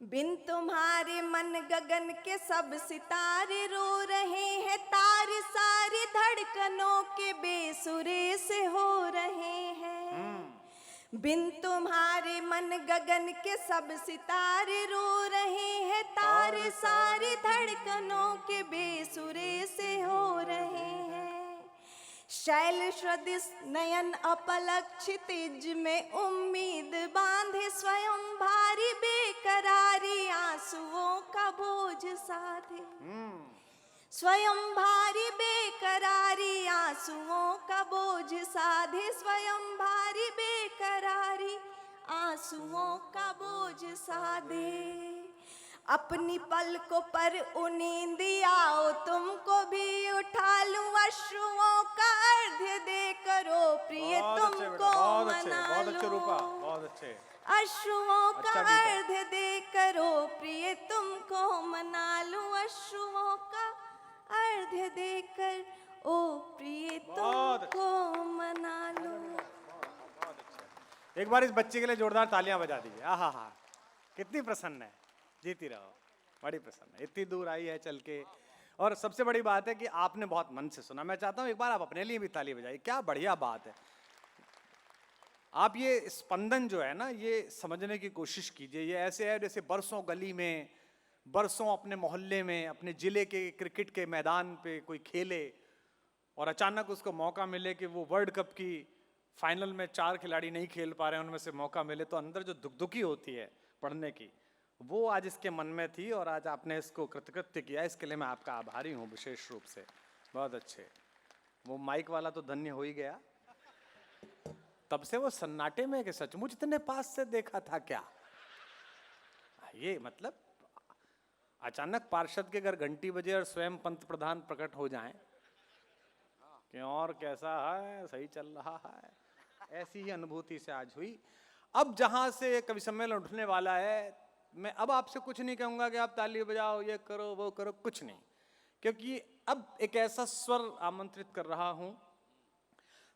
Speaker 6: बिन तुम्हारे मन गगन के सब सितारे रो रहे हैं, तारे सारी धड़कनों के बेसुरे से हो रहे हैं। बिन तुम्हारे मन गगन के सब सितारे रो रहे हैं, तारे सारी धड़कनों के बेसुरे से हो रहे हैं। शैल सदृश नयन अपलक क्षितिज में उम्मीद बांधे, स्वयं भारी बेकरारी आंसुओं का बोझ साधे, स्वयं भारी बेकरारी आंसुओं का बोझ साधे, स्वयं भारी बेकरारी आंसुओं का बोझ साधे। अपनी पलकों पर उनींद आओ तुमको भी उठा लूं, अश्रुओं का अर्घ्य दे करो प्रिय तुमको मना लूं।
Speaker 3: बहुत अच्छे।
Speaker 6: अश्रुओं का अर्घ्य दे करो प्रिय तुमको मना लूं, अश्रुओं का अर्घ्य देकर ओ प्रिय तुमको मना लूं।
Speaker 3: एक बार इस बच्चे के लिए जोरदार तालियां बजा दीजिए। आहा हा, कितनी प्रसन्न है, जीती रहो, बड़ी प्रसन्न है, इतनी दूर आई है चल के। और सबसे बड़ी बात है कि आपने बहुत मन से सुना। मैं चाहता हूं एक बार आप अपने लिए भी ताली बजाइए, क्या बढ़िया बात है। आप ये स्पंदन जो है ना, ये समझने की कोशिश कीजिए। ये ऐसे है जैसे बरसों गली में, बरसों अपने मोहल्ले में, अपने जिले के क्रिकेट के मैदान पे कोई खेले और अचानक उसको मौका मिले कि वो वर्ल्ड कप की फाइनल में 4 खिलाड़ी नहीं खेल पा रहे हैं, उनमें से मौका मिले तो अंदर जो दुखी होती है पढ़ने की, वो आज इसके मन में थी और आज आपने इसको कृतकृत्य किया। इसके लिए मैं आपका आभारी हूँ विशेष रूप से। बहुत अच्छे। वो माइक वाला तो धन्य हो ही गया, तब से वो सन्नाटे में कि सचमुच इतने पास से देखा था क्या। ये मतलब अचानक पार्षद के घर घंटी बजे और स्वयं पंत प्रधान प्रकट हो जाएं कि और कैसा है, सही चल रहा है, ऐसी ही अनुभूति से आज हुई। अब जहां से कवि सम्मेलन उठने वाला है, मैं अब आपसे कुछ नहीं कहूंगा कि आप ताली बजाओ, ये करो, वो करो, कुछ नहीं, क्योंकि अब एक ऐसा स्वर आमंत्रित कर रहा हूं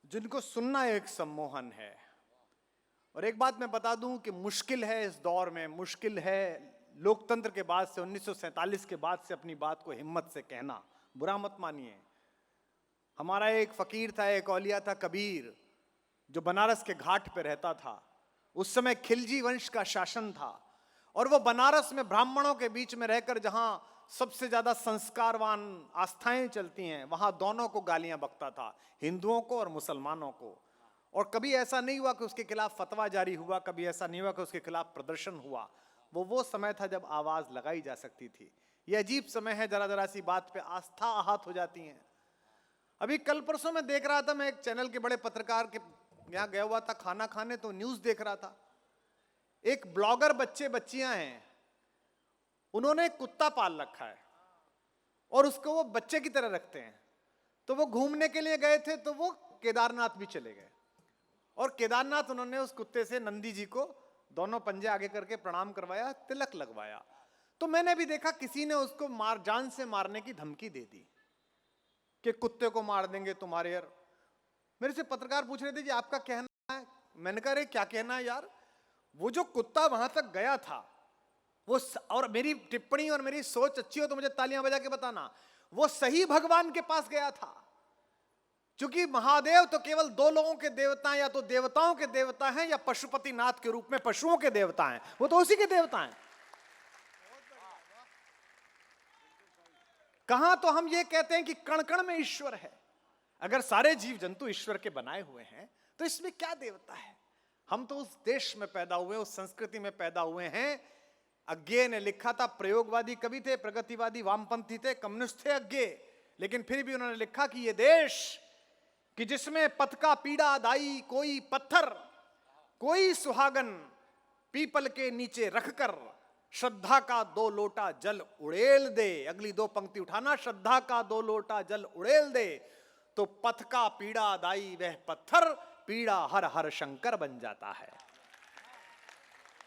Speaker 3: जिनको सुनना एक सम्मोहन है। और एक बात मैं बता दूं कि मुश्किल है इस दौर में, मुश्किल है लोकतंत्र के बाद से, 1947 के बाद से अपनी बात को हिम्मत से कहना। बुरा मत मानिए। हमारा एक फकीर था, एक औलिया था कबीर, जो बनारस के घाट पे रहता था। उस समय खिलजी वंश का शासन था और वो बनारस में ब्राह्मणों के बीच में रहकर जहां सबसे ज्यादा संस्कारवान आस्थाएं चलती हैं, वहां दोनों को गालियां बकता था, हिंदुओं को और मुसलमानों को। और कभी ऐसा नहीं हुआ कि उसके खिलाफ फतवा जारी हुआ, कभी ऐसा नहीं हुआ कि उसके खिलाफ प्रदर्शन हुआ। वो समय था जब आवाज लगाई जा सकती थी। ये अजीब समय है, जरा जरा सी बात पे आस्था आहत हो जाती है।
Speaker 1: अभी कल परसों मैं देख रहा था, मैं एक चैनल के बड़े पत्रकार के यहाँ गया हुआ था खाना खाने, तो न्यूज देख रहा था। एक ब्लॉगर बच्चे बच्चियां हैं, उन्होंने एक कुत्ता पाल रखा है और उसको वो बच्चे की तरह रखते हैं। तो वो घूमने के लिए गए थे, तो वो केदारनाथ भी चले गए और केदारनाथ उन्होंने उस कुत्ते से नंदी जी को दोनों पंजे आगे करके प्रणाम करवाया, तिलक लगवाया। तो मैंने भी देखा किसी ने उसको जान से मारने की धमकी दे दी कि कुत्ते को मार देंगे तुम्हारे। यार मेरे से पत्रकार पूछ रहे थे जी आपका कहना है, मैंने कहा रे क्या कहना है यार, वो जो कुत्ता वहां तक गया था वो और मेरी टिप्पणी और मेरी सोच अच्छी हो तो मुझे तालियां बजा के बताना, वो सही भगवान के पास गया था। क्योंकि महादेव तो केवल दो लोगों के देवता हैं, या तो देवताओं के देवता हैं या पशुपतिनाथ के रूप में पशुओं के देवता हैं, वो तो उसी के देवता हैं। कहां तो हम ये कहते हैं कि कण कण में ईश्वर है। अगर सारे जीव जंतु ईश्वर के बनाए हुए हैं तो इसमें क्या देवता है। हम तो उस देश में पैदा हुए, उस संस्कृति में पैदा हुए हैं। अज्ञे ने लिखा था, प्रयोगवादी कवि थे, प्रगतिवादी वामपंथी थे, कम्युनिस्ट थे अज्ञे, लेकिन फिर भी उन्होंने लिखा कि ये देश कि जिसमें पथ का पीड़ा दाई कोई पत्थर, कोई सुहागन पीपल के नीचे रखकर श्रद्धा का 2 लोटा जल उड़ेल दे। अगली 2 पंक्ति उठाना, श्रद्धा का 2 लोटा जल उड़ेल दे तो पथ का पीड़ा दाई वह पत्थर पीड़ा हर हर शंकर बन जाता है।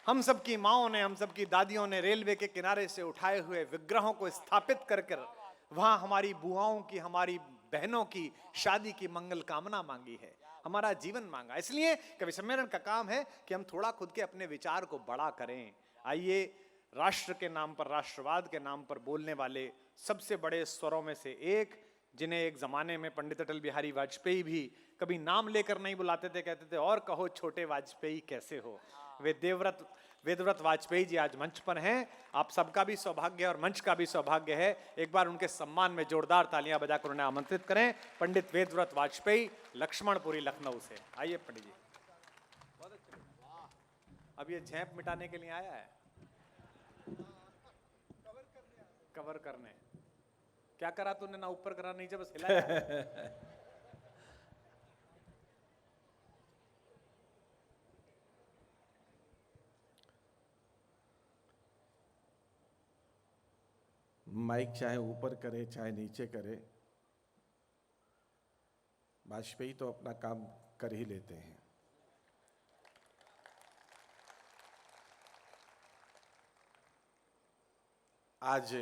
Speaker 1: हम सबकी माओं ने, हम सबकी दादियों ने रेलवे के किनारे से उठाए हुए विग्रहों को स्थापित कर वहां हमारी बुआओं की, हमारी बहनों की शादी की मंगल कामना मांगी है, हमारा जीवन मांगा। इसलिए कवि सम्मेलन का काम है कि हम थोड़ा खुद के अपने विचार को बड़ा करें। आइए, राष्ट्र के नाम पर, राष्ट्रवाद के नाम पर बोलने वाले सबसे बड़े स्वरों में से एक, जिन्हें एक जमाने में पंडित अटल बिहारी वाजपेयी भी कभी नाम लेकर नहीं बुलाते थे, कहते थे और कहो छोटे वाजपेयी कैसे हो, वे वेदव्रत वाजपेयी जी आज मंच पर हैं। आप सबका भी सौभाग्य और मंच का भी सौभाग्य है, एक बार उनके सम्मान में जोरदार तालियां बजाकर उन्हें आमंत्रित करें। पंडित वेदव्रत वाजपेयी, लक्ष्मणपुरी, लखनऊ से। आइए पंडित जी। अब ये झेप मिटाने के लिए आया है, कवर करने। क्या करा तूने? ना ऊपर करा नीचे, बस हिलाया।
Speaker 7: माइक चाहे ऊपर करे चाहे नीचे करे, वाजपेयी तो अपना काम कर ही लेते हैं। आज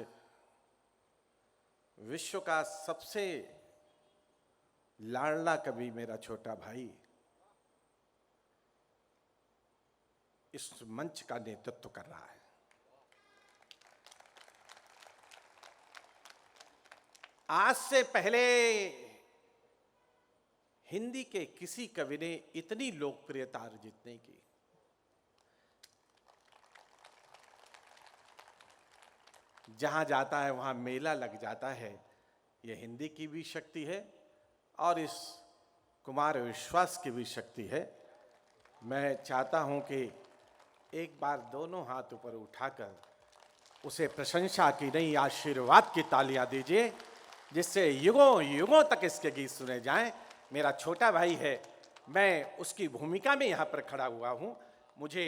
Speaker 7: विश्व का सबसे लाडला कवि मेरा छोटा भाई इस मंच का नेतृत्व कर रहा है। आज से पहले हिंदी के किसी कवि ने इतनी लोकप्रियता अर्जित नहीं की। जहां जाता है वहां मेला लग जाता है। यह हिंदी की भी शक्ति है और इस कुमार विश्वास की भी शक्ति है। मैं चाहता हूं कि एक बार दोनों हाथ ऊपर उठाकर उसे प्रशंसा की नहीं, आशीर्वाद की तालियां दीजिए, जिससे युगों युगों तक इसके गीत सुने जाएं। मेरा छोटा भाई है, मैं उसकी भूमिका में यहाँ पर खड़ा हुआ हूँ। मुझे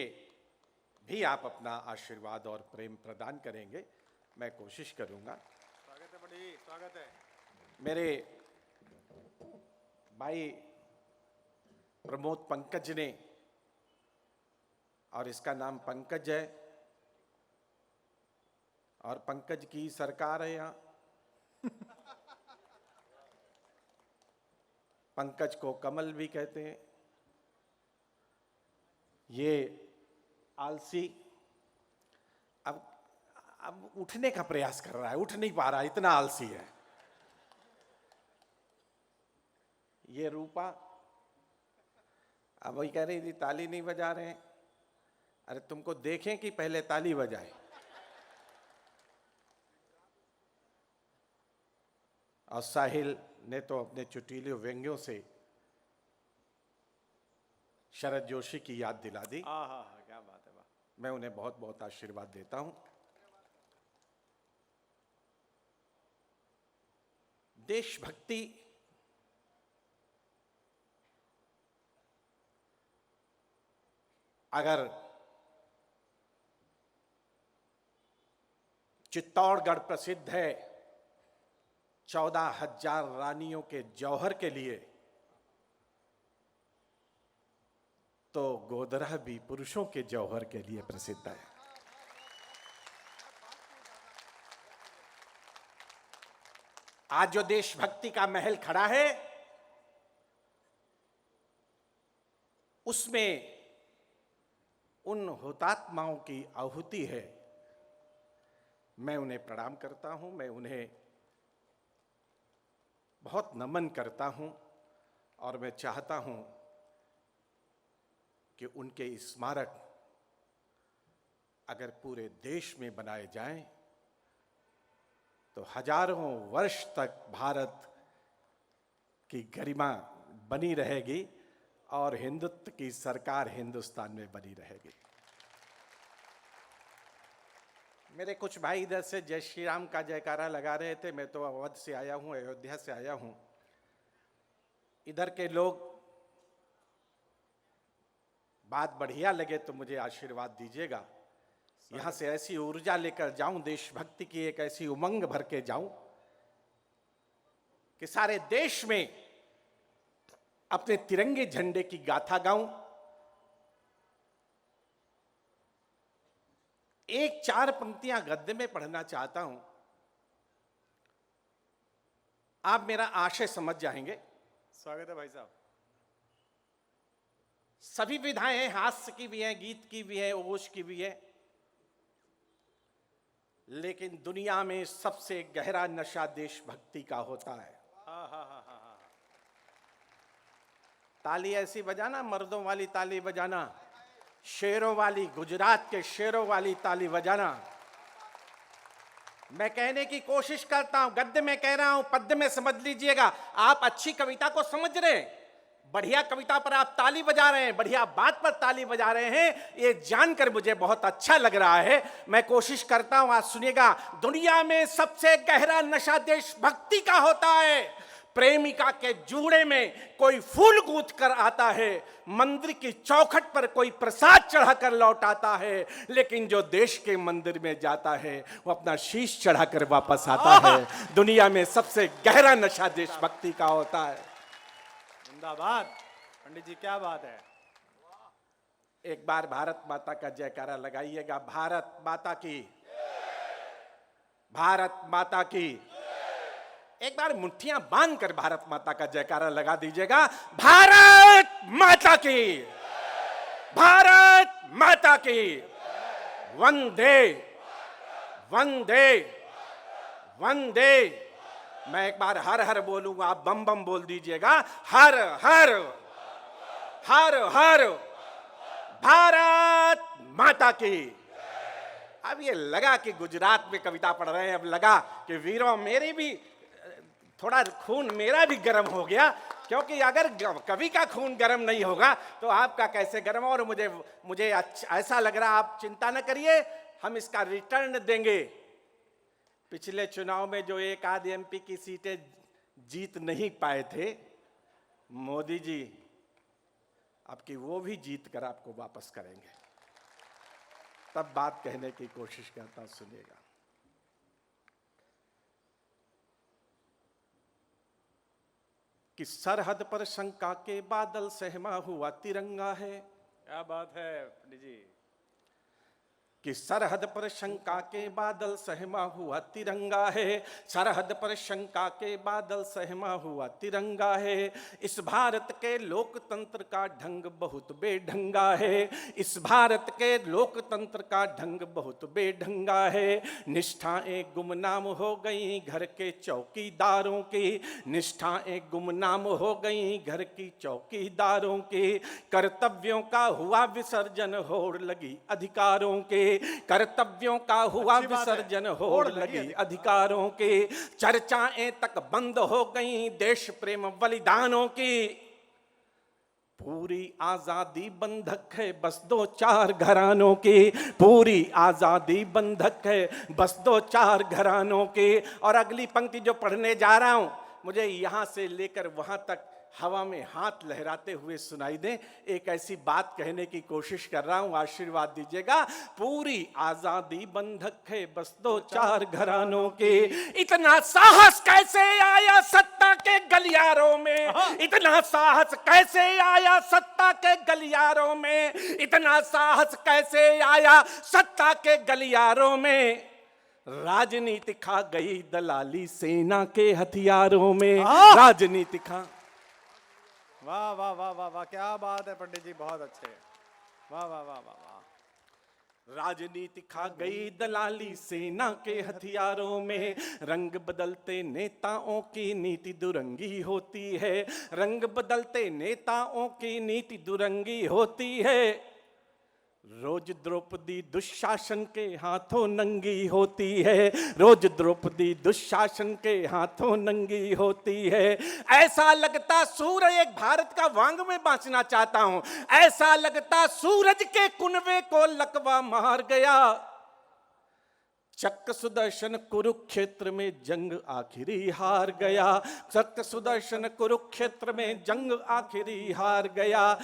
Speaker 7: भी आप अपना आशीर्वाद और प्रेम प्रदान करेंगे, मैं कोशिश करूँगा।
Speaker 1: स्वागत है बड़ी, स्वागत है।
Speaker 7: मेरे भाई प्रमोद पंकज ने, और इसका नाम पंकज है और पंकज की सरकार है यहाँ। पंकज को कमल भी कहते हैं। ये आलसी अब उठने का प्रयास कर रहा है, उठ नहीं पा रहा, इतना आलसी है। ये रूपा अब वही कह रही थी ताली नहीं बजा रहे हैं। अरे तुमको देखें कि पहले ताली बजाए। और साहिल ने तो अपने चुटीले व्यंग्यों से शरद जोशी की याद दिला दी।
Speaker 1: क्या बात है, वाह।
Speaker 7: मैं उन्हें बहुत बहुत आशीर्वाद देता हूं। देशभक्ति अगर चित्तौड़गढ़ प्रसिद्ध है 14,000 रानियों के जौहर के लिए, तो गोधरा भी पुरुषों के जौहर के लिए प्रसिद्ध है। आज जो देशभक्ति का महल खड़ा है, उसमें उन हुतात्माओं की आहुति है। मैं उन्हें प्रणाम करता हूं, मैं उन्हें बहुत नमन करता हूं, और मैं चाहता हूं कि उनके स्मारक अगर पूरे देश में बनाए जाएं तो हजारों वर्ष तक भारत की गरिमा बनी रहेगी और हिंदुत्व की सरकार हिंदुस्तान में बनी रहेगी। मेरे कुछ भाई इधर से जय श्री राम का जयकारा लगा रहे थे। मैं तो अवध से आया हूं, अयोध्या से आया हूं। इधर के लोग बात बढ़िया लगे तो मुझे आशीर्वाद दीजिएगा। यहां से ऐसी ऊर्जा लेकर जाऊं, देशभक्ति की एक ऐसी उमंग भर के जाऊं कि सारे देश में अपने तिरंगे झंडे की गाथा गाऊं। एक 4 पंक्तियां गद्य में पढ़ना चाहता हूं, आप मेरा आशय समझ जाएंगे।
Speaker 3: स्वागत है भाई साहब।
Speaker 7: सभी विधाएं हैं, हास्य की भी हैं, गीत की भी है, ओज की भी है, लेकिन दुनिया में सबसे गहरा नशा देशभक्ति का होता है। ताली ऐसी बजाना, मर्दों वाली ताली बजाना, शेरों वाली, गुजरात के शेरों वाली ताली बजाना। मैं कहने की कोशिश करता हूं, गद्य में कह रहा हूं, पद्य में समझ लीजिएगा। आप अच्छी कविता को समझ रहे हैं, बढ़िया कविता पर आप ताली बजा रहे हैं, बढ़िया बात पर ताली बजा रहे हैं, ये जानकर मुझे बहुत अच्छा लग रहा है। मैं कोशिश करता हूं, आज सुनिएगा। दुनिया में सबसे गहरा नशा देशभक्ति का होता है। प्रेमिका के जूड़े में कोई फूल गूंथ कर आता है, मंदिर की चौखट पर कोई प्रसाद चढ़ाकर लौट आता है, लेकिन जो देश के मंदिर में जाता है वो अपना शीश चढ़ाकर वापस आता है। दुनिया में सबसे गहरा नशा देशभक्ति का होता है।
Speaker 3: जिंदाबाद पंडित जी, क्या बात है।
Speaker 7: एक बार भारत माता का जयकारा लगाइएगा। भारत माता की, भारत माता की। एक बार मुट्ठियां बांधकर भारत माता का जयकारा लगा दीजिएगा। भारत माता की, भारत माता की। वंदे वंदे वंदे। मैं एक बार हर हर बोलूंगा, आप बम बम बोल दीजिएगा। हर हर हर हर भारत माता की। अब ये लगा कि गुजरात में कविता पढ़ रहे हैं, अब लगा कि वीरों मेरी भी थोड़ा खून मेरा भी गर्म हो गया, क्योंकि अगर कवि का खून गर्म नहीं होगा तो आपका कैसे गर्म। और मुझे ऐसा लग रहा, आप चिंता न करिए, हम इसका रिटर्न देंगे। पिछले चुनाव में जो एक आध एमपी की सीटें जीत नहीं पाए थे, मोदी जी अब की वो भी जीत कर आपको वापस करेंगे। तब बात कहने की कोशिश करता, सुनिएगा। कि सरहद पर शंका के बादल सहमा हुआ तिरंगा है।
Speaker 3: क्या बात है पंडित जी।
Speaker 7: कि सरहद पर शंका के बादल सहमा हुआ तिरंगा है, सरहद पर शंका के बादल सहमा हुआ तिरंगा है। इस भारत के लोकतंत्र का ढंग बहुत बेढंगा है, इस भारत के लोकतंत्र का ढंग बहुत बेढंगा है। निष्ठाएं गुमनाम हो गई घर के चौकीदारों की, निष्ठाएं गुमनाम हो गई घर की चौकीदारों की। कर्तव्यों का हुआ विसर्जन, होड़ लगी अधिकारों के, कर्तव्यों का हुआ विसर्जन, होड़ लगी अधिकारों के। चर्चाएं तक बंद हो गई देश प्रेम बलिदानों की। पूरी आजादी बंधक है बस 2-4 घरानों की, पूरी आजादी बंधक है बस 2-4 घरानों की। और अगली पंक्ति जो पढ़ने जा रहा हूं, मुझे यहां से लेकर वहां तक हवा में हाथ लहराते हुए सुनाई दे, एक ऐसी बात कहने की कोशिश कर रहा हूं, आशीर्वाद दीजिएगा। पूरी आजादी बंधक है बस दो चार घरानों के, इतना साहस कैसे आया सत्ता के गलियारों में, इतना साहस कैसे आया सत्ता के गलियारों में, इतना साहस कैसे आया सत्ता के गलियारों में। राजनीति खा गई दलाली सेना के हथियारों में, राजनीति खा।
Speaker 3: वाह वाह वाह वाह वाह, क्या बात है पंडित जी, बहुत अच्छे। वाह वाह वाह वाह वाह।
Speaker 7: राजनीति खा गई दलाली सेना के हथियारों में, रंग बदलते नेताओं की नीति दुरंगी होती है, रंग बदलते नेताओं की नीति दुरंगी होती है। रोज द्रौपदी दुशासन के हाथों नंगी होती है, रोज द्रौपदी दुशासन के हाथों नंगी होती है। ऐसा लगता सूरज, एक भारत का वांग में बांचना चाहता हूं, ऐसा लगता सूरज के कुनबे को लकवा मार गया। चक्र सुदर्शन कुरुक्षेत्र में जंग आखिरी हार गया, चक्र सुदर्शन कुरुक्षेत्र में जंग आखिरी हार गया।